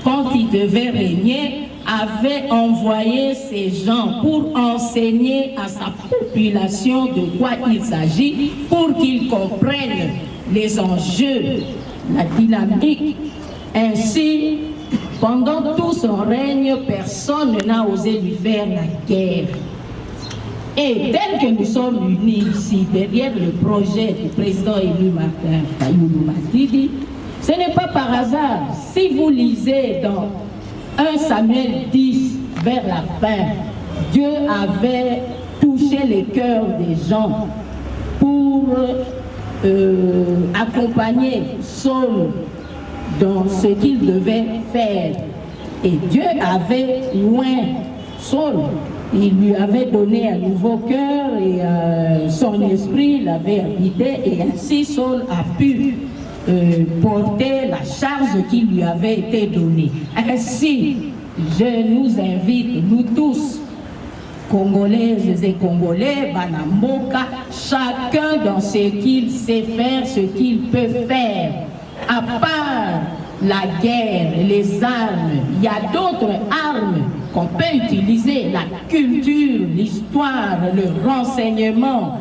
quand il devait régner, avait envoyé ces gens pour enseigner à sa population de quoi il s'agit, pour qu'ils comprennent les enjeux la dynamique. Ainsi, pendant tout son règne, personne n'a osé lui faire la guerre. Et tel que nous sommes unis ici derrière le projet du président élu Martin Fayulu Matidi, ce n'est pas par hasard. Si vous lisez dans 1 Samuel 10, vers la fin, Dieu avait touché les cœurs des gens pour accompagner Saul dans ce qu'il devait faire. Et Dieu avait loin Saul. Il lui avait donné un nouveau cœur et son esprit l'avait habité, et ainsi Saul a pu porter la charge qui lui avait été donnée. Ainsi, je nous invite, nous tous, Congolaises et Congolais, Banamboka, chacun dans ce qu'il sait faire, ce qu'il peut faire. À part la guerre, les armes, il y a d'autres armes qu'on peut utiliser, la culture, l'histoire, le renseignement,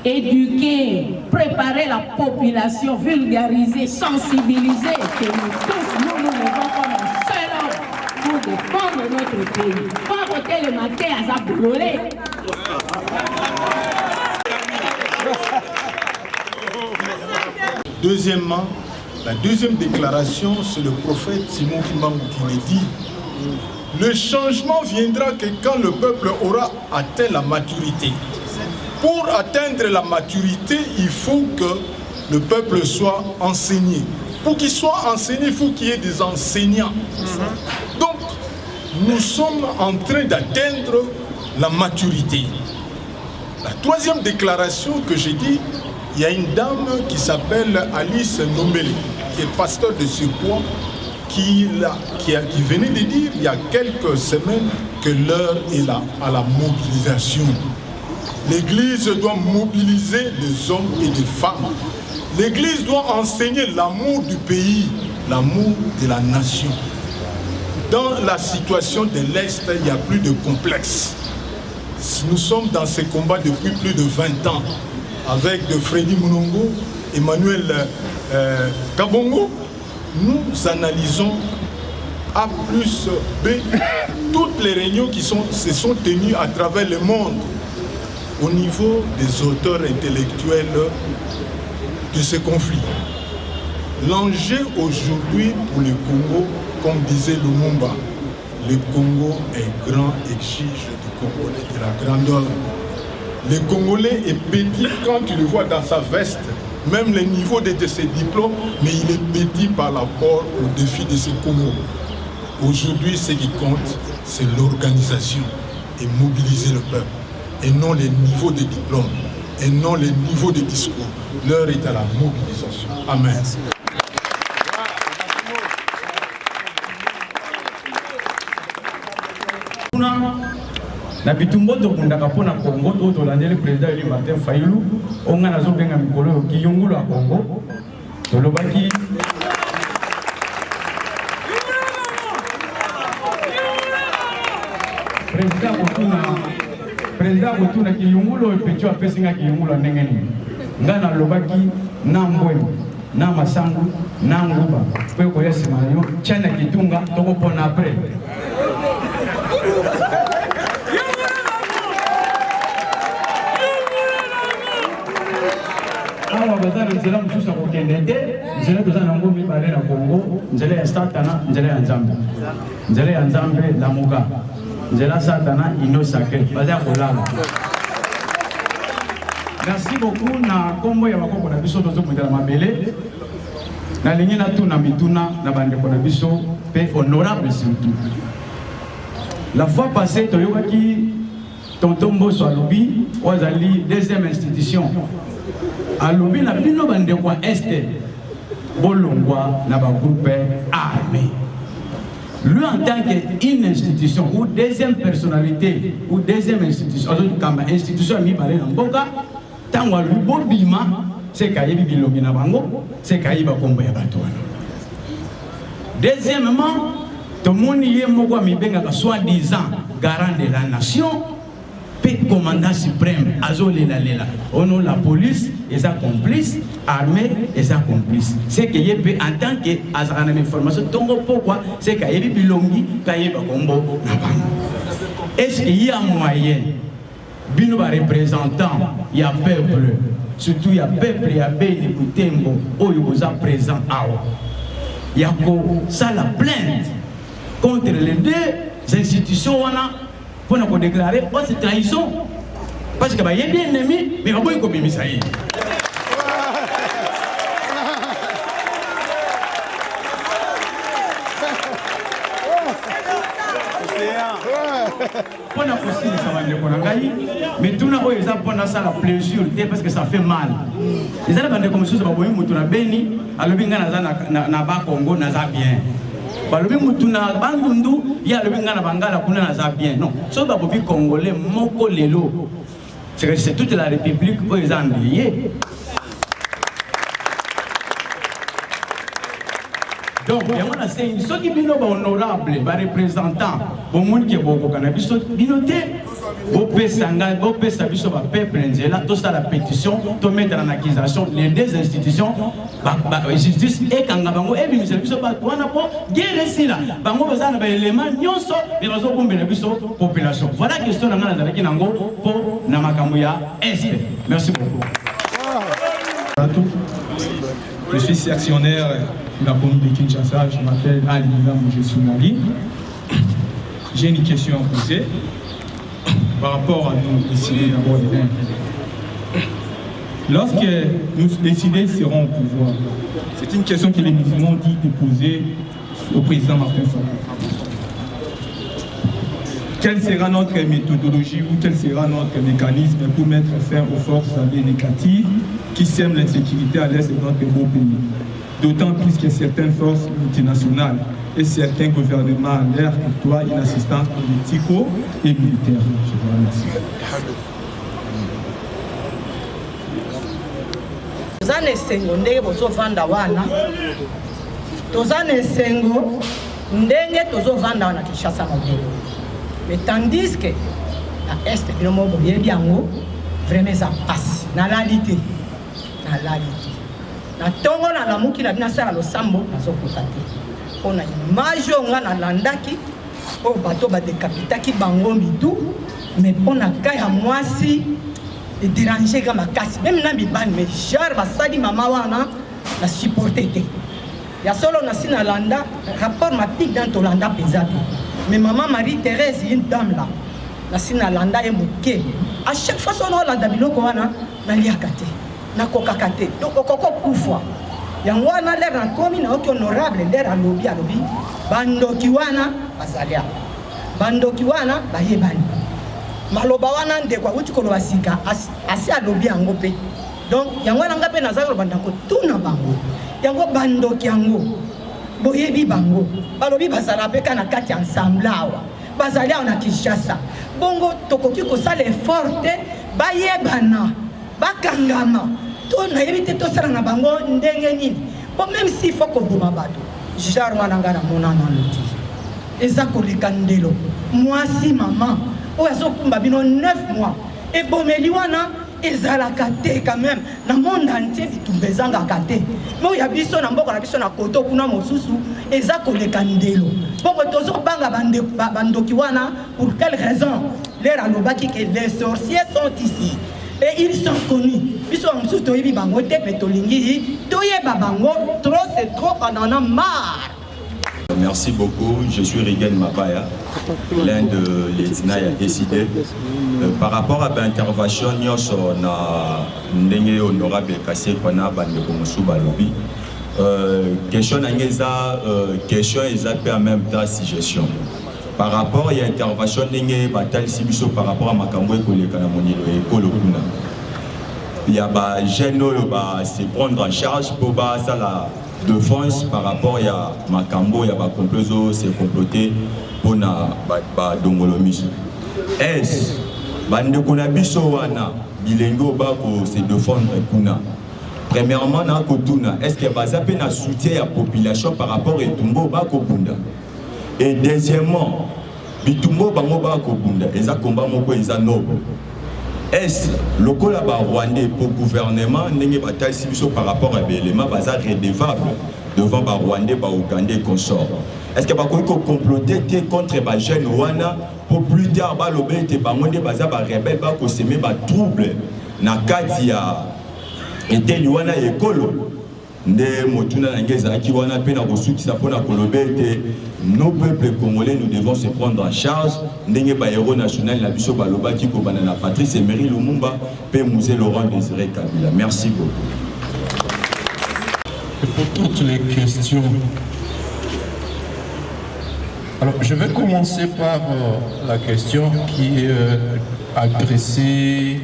éduquer, préparer la population, vulgariser, sensibiliser, que nous tous, nous levons comme un seul homme pour défendre notre pays. Pas voter le matin à Zaboulolé. Deuxièmement, la deuxième déclaration, c'est le prophète Simon Kimbangu qui le dit. Le changement viendra que quand le peuple aura atteint la maturité. Pour atteindre la maturité, il faut que le peuple soit enseigné. Pour qu'il soit enseigné, il faut qu'il y ait des enseignants. Donc, nous sommes en train d'atteindre la maturité. La troisième déclaration que j'ai dit, il y a une dame qui s'appelle Alice Nombele, qui est pasteur de Sequoia, qui venait de dire il y a quelques semaines que l'heure est là à la mobilisation. L'Église doit mobiliser les hommes et les femmes. L'Église doit enseigner l'amour du pays, l'amour de la nation. Dans la situation de l'Est, il n'y a plus de complexe. Nous sommes dans ces combats depuis plus de 20 ans, avec de Freddy Mounongo, Emmanuel Kabongo. Nous analysons A plus B toutes les réunions qui se sont tenues à travers le monde au niveau des auteurs intellectuels de ce conflit. L'enjeu aujourd'hui pour le Congo, comme disait Lumumba, le Congo est grand, exige du Congolais de la grandeur. Le Congolais est petit quand tu le vois dans sa veste, même le niveau de ses diplômes, mais il est petit par rapport au défi de ce Congo. Aujourd'hui, ce qui compte, c'est l'organisation et mobiliser le peuple, et non les niveaux de diplômes, et non les niveaux de discours. L'heure est à la mobilisation. Amen. Na bitumbo to kundaka pona Congo to tolandele président Eli Martin Fayulu onga nazo benga mikolo kiyungulu a Congo tolobaki président kotuna kiyungulu epecho apesinga kiyungulu ndenge nini ngana lobaki na mbwemo na masangu na nguba pe ko yesima yo chana kitunga toko pona après awa bazana nzela mususa kokende te nzela tozana ngo mibale na Congo nzela ya satana nzela ya nzambe nzela ya nzambe lamuka nzela satana ino sacré baza kolala. Merci beaucoup na kombo ya bakoko na biso tozo mutela mabele na lingi na tuna mituna na bandeko na biso pe honorable surtout. La fois passée toyokaki tonton Mbosso alobi ozali deuxième institution alobi na bino bandeko este bolongwa na ba groupe armé. Lui en tant qu'une institution ou deuxième personnalité ou deuxième institution institution mi balé na mboka tango lui bobima c'est kayebi bilobi na bango c'est kayiba kombo ya bato wana. Deuxièmement tomoni ye moko mi benga ka soi-disant garant de la nation pe commandant suprême, Azo Lela Lela. On a la police, et sa complice, armée, et sa complice. C'est que y a en tant que Azarana information, pourquoi c'est qu'il y a Bilongi, qu'il y a Combo. Est-ce qu'il y a moyen, Bino représentant, il y a peuple, surtout il y a peuple, il y a Béni Koutembo, où il y a présent. Il y a ça la plainte contre les deux institutions pour nous déclarer haute trahison. Parce qu'il y a bien ennemi, mais il y a beaucoup de ça. Mais tout le monde a ça la plaisir parce que ça fait mal. Les gens qui ont commencé à faire des béni, alors ils ont Congo bien. Balobi mutuna bandundu ya lobi ngana bangala kuna na za bien non so ba bobi congolais moko lelo c'est toute la république où ils ont lié. Donc il y a une ceux qui bino ba honorable ba représentant bon monde qui boko kana biso binoté bo pesanga bo pesa biso ba peuple nzela tout ça la pétition to mettre en accusation les deux institutions ba justice et kanga bango et biso biso ba wana po guerre sila bango bazana ba élément nyonso mais bazo bombela biso population voilà question na ngana zalaki nango po na makambo ya est. Merci beaucoup. Je suis actionnaire de la commune de Kinshasa, je m'appelle Ali Ngamou, je suis Mali. J'ai une question à poser par rapport à nos décidés d'abord. Lorsque nos décidés seront au pouvoir, c'est une question que les musulmans dit de poser au président Martin Fayulu. Quelle sera notre méthodologie ou quel sera notre mécanisme pour mettre fin aux forces armées négatives qui sèment l'insécurité à l'est de notre beau pays? D'autant plus que certaines forces multinationales et certains gouvernements leur octroient une assistance politico et militaire. Je vous remercie. Tozane sengo ndenge bozovanda wana. Tozane sengo ndenge tozovanda wana Kinshasa modèle. Mais tandis que la Est, vraiment, vraiment, ça passe. Na réalité. Na réalité. Na tongo na la mouki na bina sala lo sambo na zokokate. On a image on na landaki au bateau ba décapitaki bango midu mais on a kaya mwasi et déranger ga makasi même na mibane mais genre basali mama wana na supporter te. Ya solo na sina landa rapport matique dans Tolanda pesate. Mais maman Marie-Thérèse, une dame là, la sina landa et mouké. À chaque fois, on a la biloko wana, na liakate, na kokakate. Donc, au koko koufwa. Yangwana l'air en commune, honorable, l'air à lobby, bando kiwana, bazalia. Bando kiwana, bayebani. Maloba wana ndekwa, uti kolo wasika, asi à lobby en gope. Donc, yangwana ngape nazalo bandako, tout na bango. Yango bando kiango. Boyebi bango balobi bazala peka na kati ensemble awa bazali na Kinshasa bongo tokoki ko sala effort bayebana bakangama to na yebite to sala na bango ndenge nini bon même si faut ko boma bato genre wana ngana mona na loti eza ko lekandelo moi si maman o azokumba bino 9 mois et bomeli wana ezalaka te quand même na monde entier bitumbezanga kate mais ya biso na mboko na biso na koto kuna mosusu eza koleka ndelo bongo tozo banga bandoki wana pour quelle raison les alobaki que les sorciers sont ici et ils sont connus biso mosusu toyebi bango te pe tolingi toyeba bango trop c'est trop on en a marre. Merci beaucoup, je suis Rigen Mabaya, l'un de l'ETNA a décidé. Par rapport à l'intervention, nous avons honorable Kassé Kona Bandekomosu Balobi. Question question et en même temps suggestion. Par rapport à l'intervention, par rapport à Makambo et Kolekanamoni et Kolokuna. Il y a des jeunes qui se prendre en charge pour ça la défense par rapport à Makambo, il y a des complots, c'est comploté pour na Dongolomis. Est-ce que kuna biso wana bilengo bako se défendre kuna? Premièrement na kotuna, est-ce que bazape na soutien à la population par rapport à Tumbo bako bunda? Et deuxièmement, bitumbo bango ba ko bunda eza combat moko eza noble. Est le collaborat rwandais pour gouvernement n'est pas par rapport à l'élément bazar redevable devant les Rwandais, les Ougandais et consorts. Est-ce que vous pouvez comploter contre les jeunes Rwanda pour plus tard les rebelles qui s'aimer des troubles dans le cadre de l'Iwana et Kolo? Nos peuples congolais, nous devons se prendre en charge. Ndenge ba héros national la biso baloba ki ko banana Patrice Emery Lumumba pe Musée Laurent Désiré Kabila. Merci beaucoup. Et pour toutes les questions. Alors je vais commencer par la question qui est adressée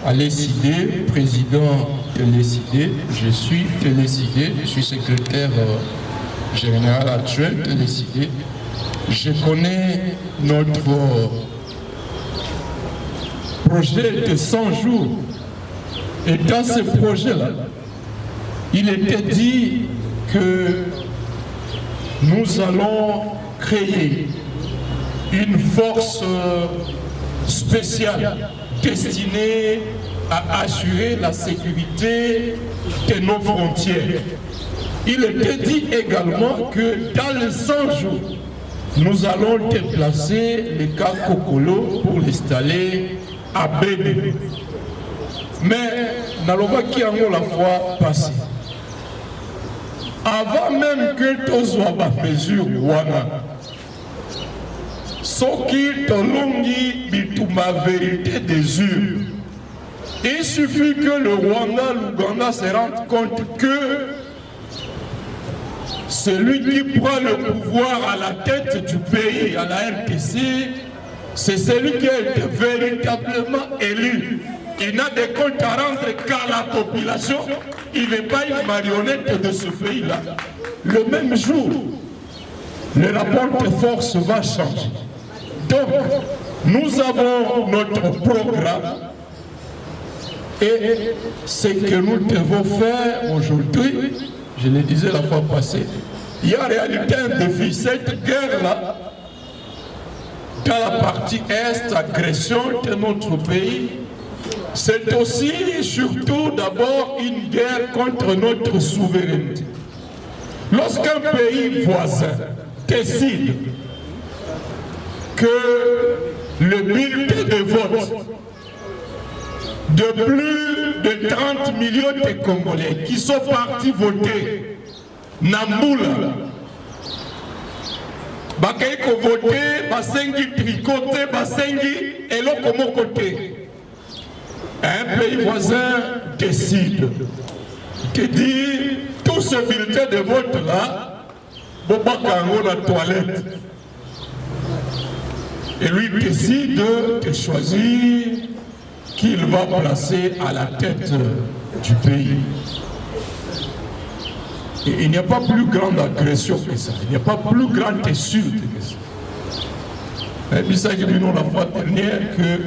à l'ESID, président de l'ESID. Je suis de l'ESID, je suis secrétaire général actuel de l'ESID. Je connais notre projet de 100 jours. Et dans ce projet-là, il était dit que nous allons créer une force spéciale destinée à assurer la sécurité de nos frontières. Il était dit également que dans les 100 jours, nous allons déplacer les cas Kokolo pour l'installer à Bénin. Mais Naloba qui a la fois passée, avant même que tu sois ma mesure, ce qui te longi ma vérité des urnes. Il suffit que le Rwanda, l'Ouganda se rendent compte que celui qui prend le pouvoir à la tête du pays, à la RTC, c'est celui qui a été véritablement élu. Il n'a des comptes à rendre qu'à la population. Il n'est pas une marionnette de ce pays-là. Le même jour, le rapport de force va changer. Donc, nous avons notre programme et ce que nous devons faire aujourd'hui, je le disais la fois passée, il y a en réalité un défi. Cette guerre-là, dans la partie Est, agression de notre pays, c'est aussi, surtout, d'abord une guerre contre notre souveraineté. Lorsqu'un pays voisin décide que le bulletin de vote de plus de 30 millions de Congolais qui sont partis voter Namboula, Bakaïko voter, Basengi tricoté, Basengi et l'autre côté. Un pays voisin décide de dire tout ce bulletin de vote là, Boba Kango la toilette. Et lui décide de choisir qui il va placer à la tête du pays. Et il n'y a pas plus grande agression que ça. Il n'y a pas plus grande insulte que ça. Et puis ça, j'ai dit non la fois dernière que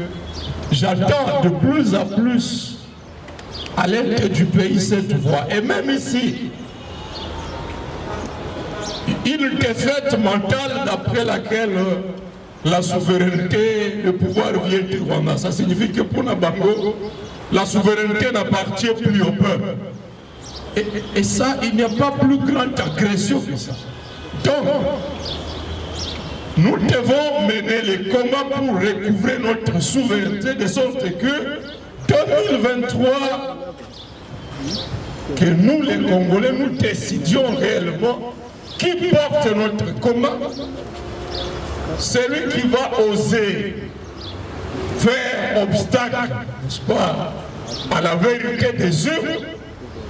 j'attends de plus en plus à l'intérieur du pays cette voie. Et même ici, une défaite mentale d'après laquelle la souveraineté, le pouvoir vient du Rwanda. Ça signifie que pour Nabango, la souveraineté n'appartient plus au peuple. Et ça, il n'y a pas plus grande agression que ça. Donc, nous devons mener les combats pour recouvrer notre souveraineté de sorte que 2023, que nous les Congolais, nous décidions réellement qui porte notre combat. Celui qui va oser faire obstacle, n'est-ce pas, à la vérité des urnes,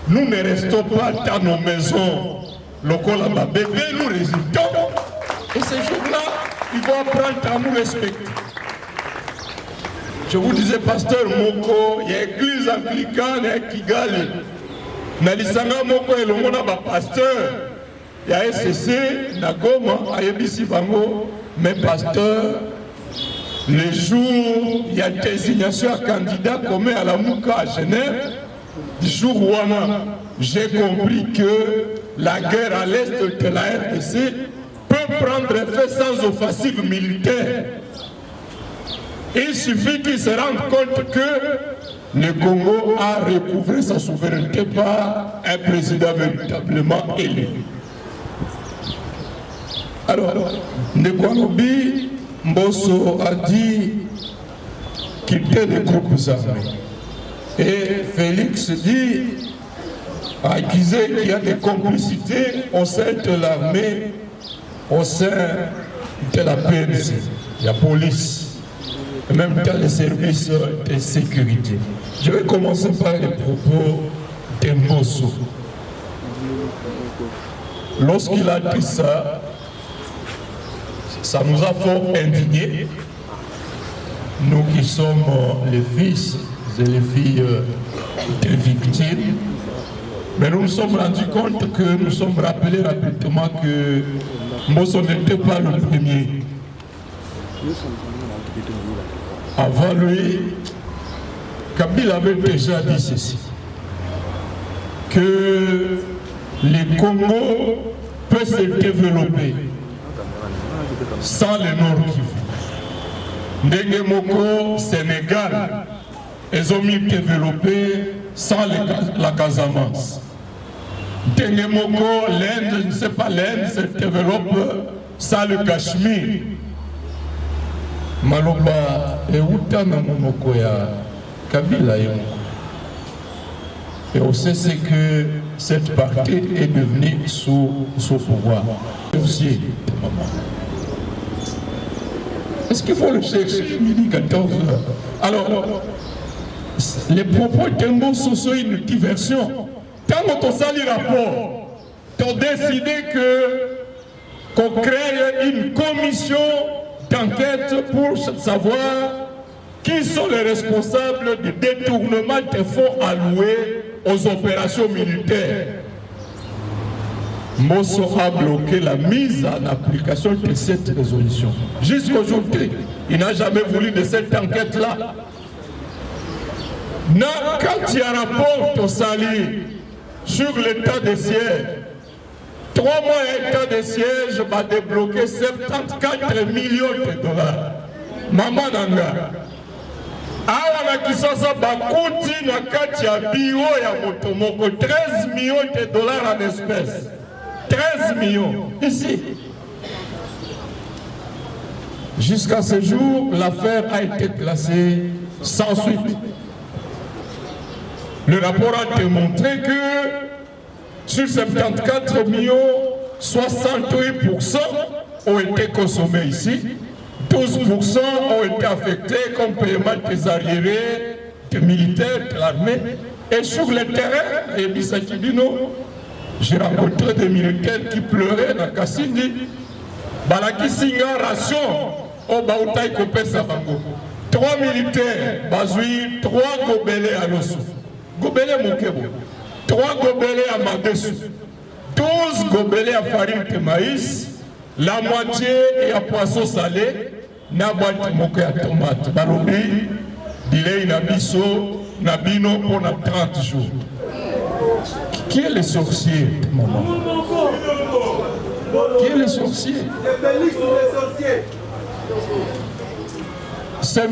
nous ne restons pas dans nos maisons. Le Kolaba bébé, nous résistons. Et ces jours-là, il faut apprendre à nous respecter. Je vous disais, pasteur Moko, il y a l'église anglicane à Kigali. Nalisanga Moko et le monde a pasteur. Il y a SCC, Nagoma, Ayebisi Bango. Mais pasteur, les jours, il y a désignation à candidat comme à la Mouka à Genève, du jour où j'ai compris que la guerre à l'est de la RDC peut prendre effet sans offensive militaire. Il suffit qu'ils se rendent compte que le Congo a recouvré sa souveraineté par un président véritablement élu. Alors, Nekwanobi Mbosso a dit quitter les groupes armés. Et Félix a accusé qu'il y a des complicités au sein de l'armée, au sein de la PNC, la police, et même dans les services de sécurité. Je vais commencer par les propos de Mbosso. Lorsqu'il a dit ça, ça nous a fort indignés, nous qui sommes les fils et les filles des victimes. Mais nous nous sommes rendus compte que nous sommes rappelés rapidement que Mbosso n'était pas le premier. Avant lui, Kabila avait déjà dit ceci, que le Congo peut se développer sans le Nord Kivu. Ndenge moko Sénégal, ils ont mis développé sans la Casamance. Ndenge moko l'Inde, je ne sais pas, l'Inde se développe sans le Cachemire. Maloba euta na monoko ya Kabila yongo. Et on sait c'est que cette partie est devenue sous pouvoir. Aussi, maman. Est-ce qu'il faut le chercher midi 14 heures? Alors, les propos de Mbosso sont une diversion. Quand on sali rapport, on a décidé qu'on crée une commission d'enquête pour savoir qui sont les responsables du détournement des fonds alloués aux opérations militaires. Mbosso a bloqué la mise en application de cette résolution. Jusqu'aujourd'hui, il n'a jamais voulu de cette enquête-là. Quand il y a un rapport au Sali sur l'état des sièges, 3 mois d'état de siège va débloquer 74 millions de dollars. Maman Nanga. Awa na kisasa bakuti na kati ya bio ya motomoko 13 millions de dollars en espèces. 13 millions ici. Jusqu'à ce jour, l'affaire a été classée sans suite. Le rapport a démontré que sur 74 millions, 68% ont été consommés ici, 12% ont été affectés comme paiement des arriérés, des militaires, de l'armée. Et sur le terrain, et Bissakidino, j'ai rencontré des militaires qui pleuraient dans Kassindi. Balaki Singa ration au Baoutaï Kopesa Bango. 3 militaires, Bazoui, 3 gobelets à l'osso. Gobelets Mokebo. 3 gobelets à Madesu. 12 gobelets à farine de maïs. La moitié est à poisson salé. Na boîte moke à tomate. Barobi, Dilei Nabiso, Nabino pour 30 jours. Qui est le sorcier, maman? Qui est le sorcier? Ces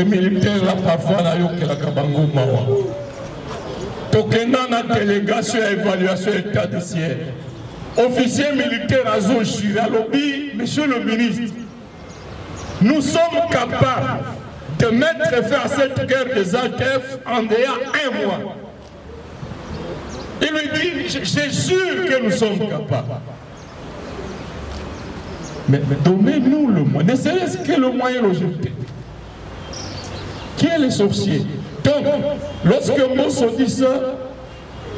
militaires-là, parfois, na yoke la kabango mawa. Tokena na délégation à évaluation état de siège. Officier militaire à zone Chiralobi, monsieur le ministre, nous sommes capables de mettre fin à cette guerre des ATF en ayant 1 mois. Il lui dit, c'est sûr que nous sommes capables. Mais donnez-nous le moyen, ne serait-ce que le moyen logique. Qui est le sorcier? Donc, lorsque Mbosso dit ça,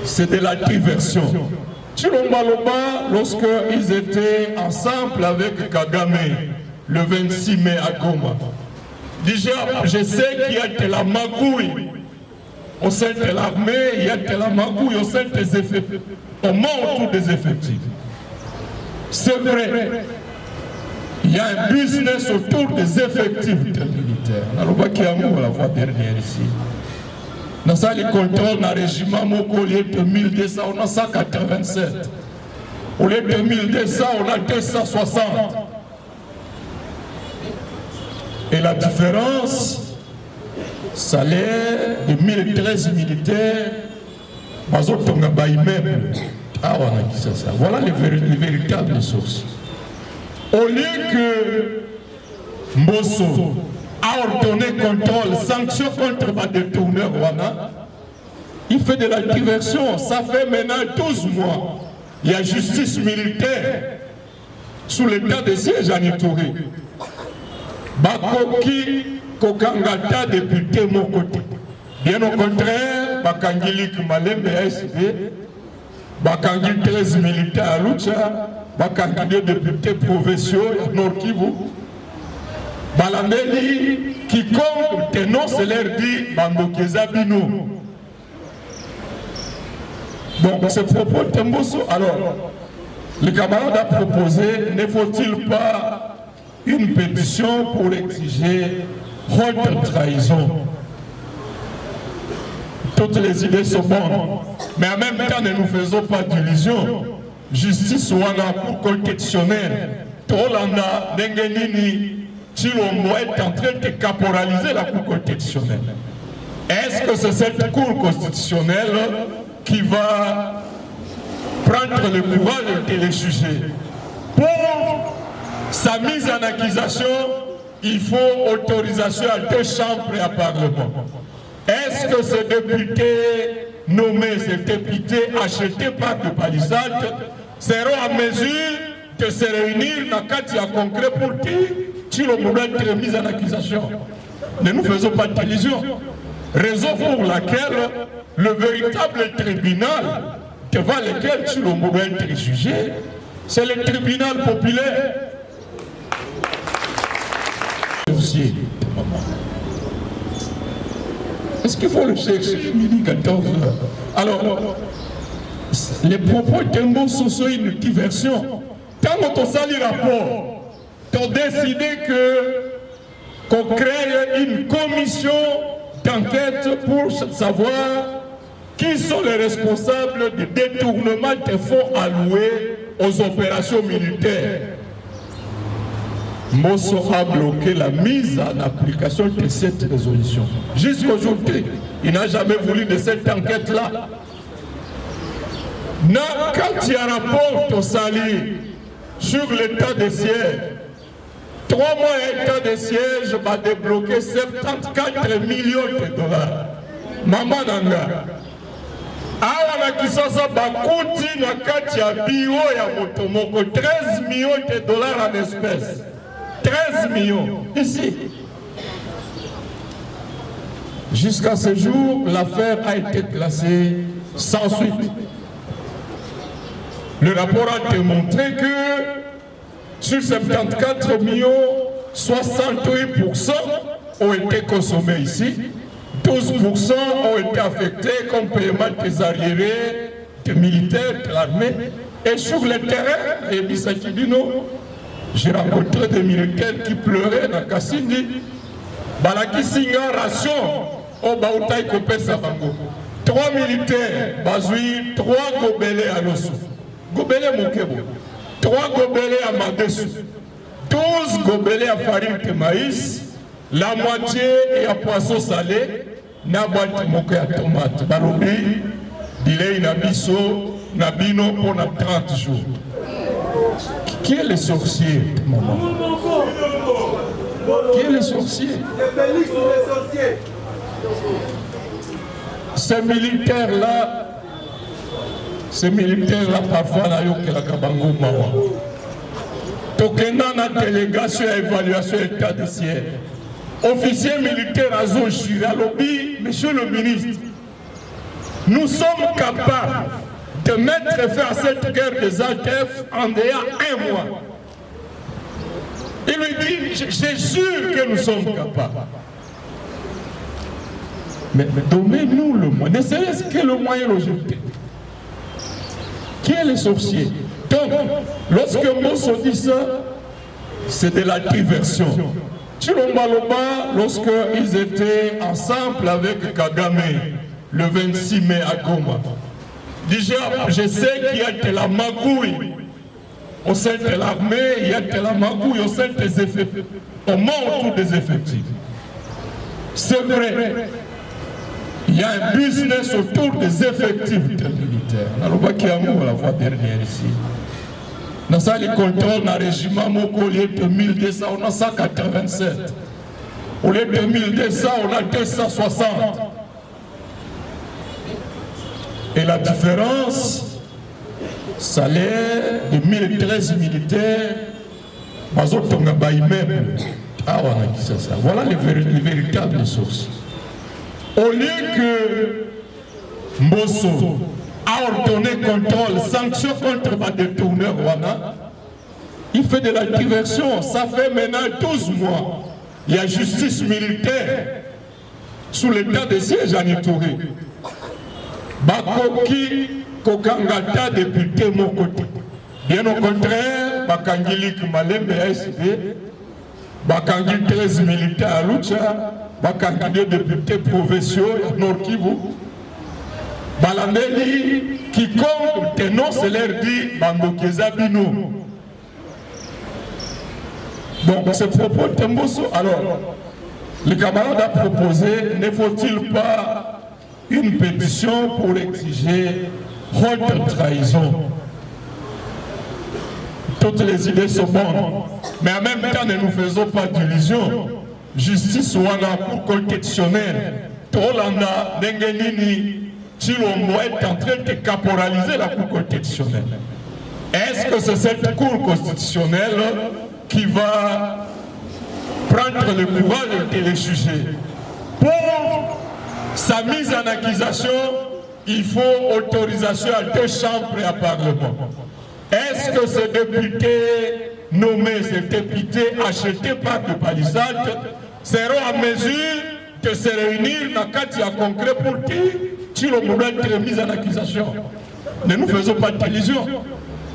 c'est de la diversion. Chilomba, lorsqu'ils étaient ensemble avec Kagame, le 26 mai à Goma, déjà, je sais qu'il y a de la magouille au sein de l'armée, il y a de la magouille au sein des effectifs, au moins autour des effectifs. C'est vrai, il y a un business autour des effectifs des militaires. On a la fois dernière ici. Dans ça, les contrôles dans le régiment Mokolier de 1200, on a 187. Au lieu de 1200, on a 260. Et la différence, salaire de 1013 militaires, voilà les véritables sources. Au lieu que Mbosso a ordonné contrôle, sanction contre ma détourneur Rwanda, il fait de la diversion. Ça fait maintenant 12 mois. Il y a justice militaire sous l'état de siège à Nitouré. Bakoki Kokangata député mon côté. Bien au contraire, Bakangilik Malembe ASD, Bakangil 13 militaires à Lucha, Bakangil députés provinciaux à Nord Kivu. Balameli, quiconque dénonce leur dit Bambokeza Bino. Donc, ce propos de Mbosso, alors, le camarade a proposé, ne faut-il pas une pétition pour exiger haute trahison? Toutes les idées sont bonnes, mais en même temps, ne nous faisons pas d'illusions. Justice ou un cours constitutionnel, Tolanda, Nengenini, Chilombo est en train de caporaliser la cour constitutionnelle. Est-ce que c'est cette cour constitutionnelle qui va prendre le courage de les juger? Pour sa mise en accusation, il faut autorisation à 2 chambres et à Parlement. Est-ce que ces députés nommés, ces députés achetés par le palissade seront en mesure de se réunir dans le cadre concret pour dire si le mouvement est mis en accusation? Ne nous faisons pas d'illusions. Raison pour laquelle le véritable tribunal devant lequel Tshilombo doit être jugé, c'est le tribunal populaire. Est-ce qu'il faut le chercher midi 14 heures? Alors, les propos de Mbosso sont une diversion. Quand on a sali rapport, on a décidé qu'on crée une commission d'enquête pour savoir qui sont les responsables du détournement des fonds alloués aux opérations militaires. Mbosso a bloqué la mise en application de cette résolution. Jusqu'aujourd'hui, il n'a jamais voulu de cette enquête-là. Quand il y a un rapport au Sali sur l'état de siège, 3 mois d'état de siège va débloquer 74 millions de dollars. Maman Nanga. Awa na kisasa bakuti na kati ya bio ya motomoko 13 millions de dollars en espèces. 13 millions ici. Jusqu'à ce jour, l'affaire a été classée sans suite. Le rapport a démontré que sur 74 millions, 68% ont été consommés ici, 12% ont été affectés comme paiement des arriérés, des militaires, de l'armée. Et sur le terrain, et Bissakidino, j'ai rencontré des militaires qui pleuraient dans Kassindi. Balaki Singa ration au Baoutaï Kopé Sabango. 3 militaires, Bazoui, 3 gobelets à l'osso. Gobelets Mokebo. 3 gobelets à Madesu. 12 gobelets à farine de maïs. La moitié est à poisson salé. Nabati moke à tomate. Barobi, Dilei Nabiso, Nabino pour 30 jours. Qui est le sorcier, maman? Qui est le sorcier? Ces militaires-là, parfois, n'a eu que la Kabango Mawa. Tokena na délégation à évaluation état de siège. Officier militaire à Zochiri, à lobby, monsieur le ministre, nous sommes capables de mettre fin à cette guerre des ATF en ayant 1 mois. Il lui dit, j'ai sûr que nous sommes capables. Mais donnez-nous le moyen, ne serait-ce que le moyen logique. Qui est le sorcier? Donc, lorsque Mbosso dit ça, c'est de la diversion. Tshilombo Aloba, lorsqu'ils étaient ensemble avec Kagame, le 26 mai à Goma, déjà, je sais qu'il y a de la magouille au sein de l'armée, il y a de la magouille au sein des effectifs. On ment autour des effectifs. C'est vrai. Il y a un business autour des effectifs des militaires. On a la voix dernière ici. Dans ça, les contrôles dans le régiment Moko, au lieu de 1200, on a 187. Au lieu de 1200, on a 260. Et la différence, salaire de 1013 militaires, voilà les véritables sources. Au lieu que Mbosso a ordonné contrôle, sanction contre ma détourneur Rwanda, il fait de la diversion. Ça fait maintenant 12 mois. Il y a justice militaire sous l'état de siège à Nitouré. Bakoki Kokangata député mon côté. Bien au contraire, Bakangilik Malembe ASB, Bakangil 13 militaires à Lucha, Bakangil députés provinciaux à Nord Kivu. Balandeli, quiconque dénonce leur dit Bambokeza Bino. Donc, ce propos de Mbosso, alors, le camarade a proposé, ne faut-il pas une pétition pour exiger haute trahison? Toutes les idées sont bonnes, mais en même temps, ne nous faisons pas d'illusions. Justice ou en cour constitutionnelle, Tolanda, Nengenini, Chilombo est en train de caporaliser la cour constitutionnelle. Est-ce que c'est cette cour constitutionnelle qui va prendre le courage de les juger? Pour sa mise en accusation, il faut autorisation à 2 chambres et à Parlement. Est-ce que ces députés nommés, ces députés achetés par le palissade seront en mesure de se réunir dans le cadre concret pour dire si le problème est mis en accusation? Ne nous faisons pas d'illusions.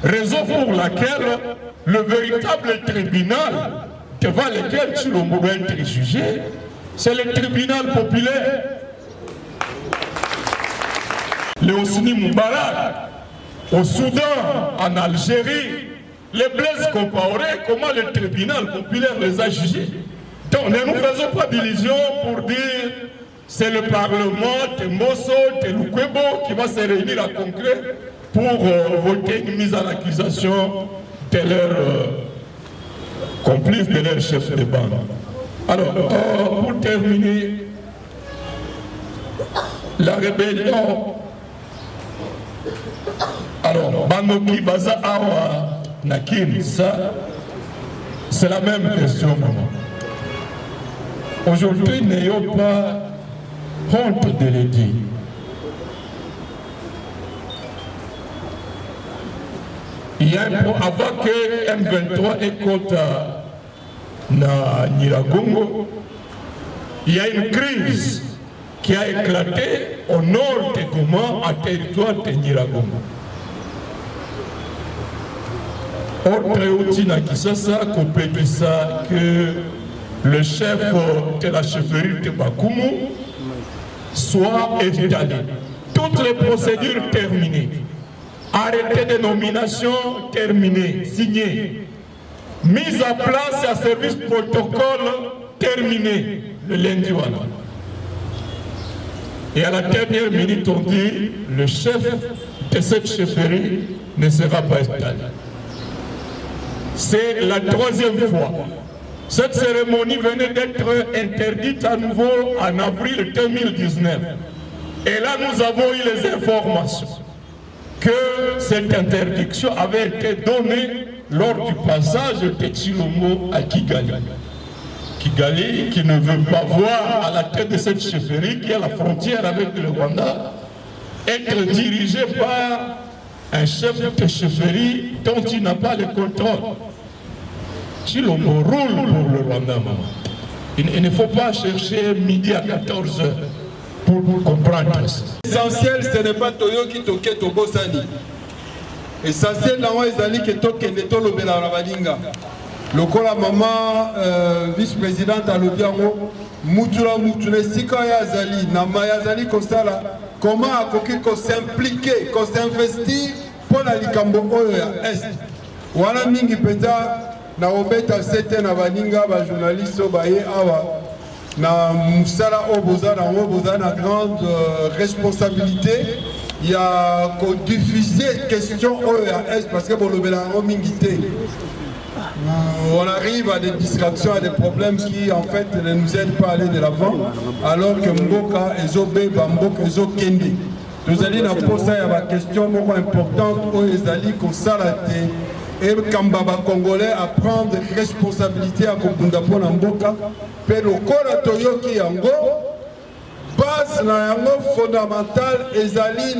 Raison pour laquelle le véritable tribunal devant lequel Tshilombo doit être jugé, c'est le tribunal populaire. Le Hosni Moubarak, au Soudan, en Algérie, les Blaise Compaoré, comment le tribunal populaire les a jugés. Donc ne nous faisons pas d'illusions pour dire c'est le Parlement de Mbosso, de Lukwebo qui va se réunir à concret pour voter une mise en accusation de leur complice, de leur chef de bande. Alors, pour terminer, la rébellion. Alors, Banoki Baza Awa Nakin, ça, c'est la même question, maman. Aujourd'hui, n'ayons pas honte de le dire. Il y a avant que M23 écoute na Nyiragongo, il y a une crise qui a éclaté au nord de Goma, à territoire de Nyiragongo. Autre outil na Kisasa, complète ça que le chef de la chefferie de Bakumu soit installé. Toutes les procédures terminées. Arrêté de nomination terminé, signé. Mise en place à service protocole terminé le lundi. Et à la dernière minute, on dit le chef de cette chefferie ne sera pas installé. C'est la 3e fois. Cette cérémonie venait d'être interdite à nouveau en avril 2019. Et là, nous avons eu les informations que cette interdiction avait été donnée lors du passage de Tshilombo à Kigali. Kigali, qui ne veut pas voir à la tête de cette chefferie, qui est à la frontière avec le Rwanda, être dirigé par un chef de chefferie dont il n'a pas le contrôle. Tshilombo roule pour le Rwanda, maman. Il ne faut pas chercher midi à 14h pour comprendre ça. L'essentiel, ce n'est pas Toyo qui toque Tobosani. Essentiel, dans les qui toque Netolo Belarabadinga. Le la maman vice-présidente à l'Obiango, Moutoula Moutoula, Sikaya Zali, Namaya Zali Kostala, comment a s'impliquer, qu'on s'investir pour la Likambo Est. wana mingi penza na obeta sete na baninga ba journaliste baye awa na musala oboza na grande responsabilité. Il y a qu'on diffuser question OEAS parce que bon le on arrive à des distractions, à des problèmes qui en fait ne nous aident pas à aller de l'avant, alors que Mboka Ezobe Bambok Ezo Kendi. Nous allons dans ça, il y a une question importante où les alliés qu'on s'arrête et Kambaba Congolais à prendre responsabilité à Kokundapon Mboka, mais le corps Toyoki Yango. Base fondamentale ezali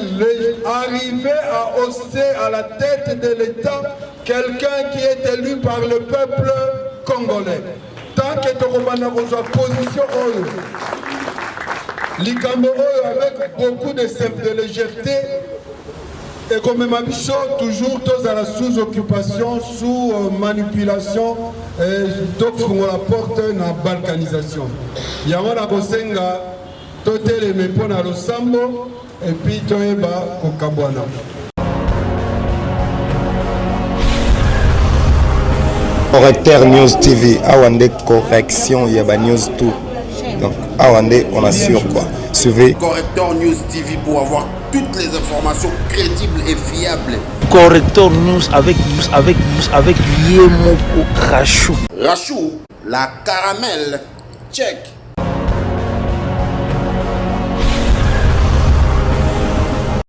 arriver à hausser à la tête de l'État quelqu'un qui est élu par le peuple congolais. Tant que Tokomana reçoit position Likambo avec beaucoup de légèreté et comme même toujours tous à la sous-occupation, sous manipulation et donc on la porte dans la balkanisation. Yamana Kosenga Totele me pona losambo et puis toeba kokabwana. Correcteur News TV, Awande correction, Yaba News tout. Donc Awande, on assure quoi. Suivez Correcteur News TV pour avoir toutes les informations crédibles et fiables. Correcteur News avec Yemoko Rachou. Rachou, la caramel, check.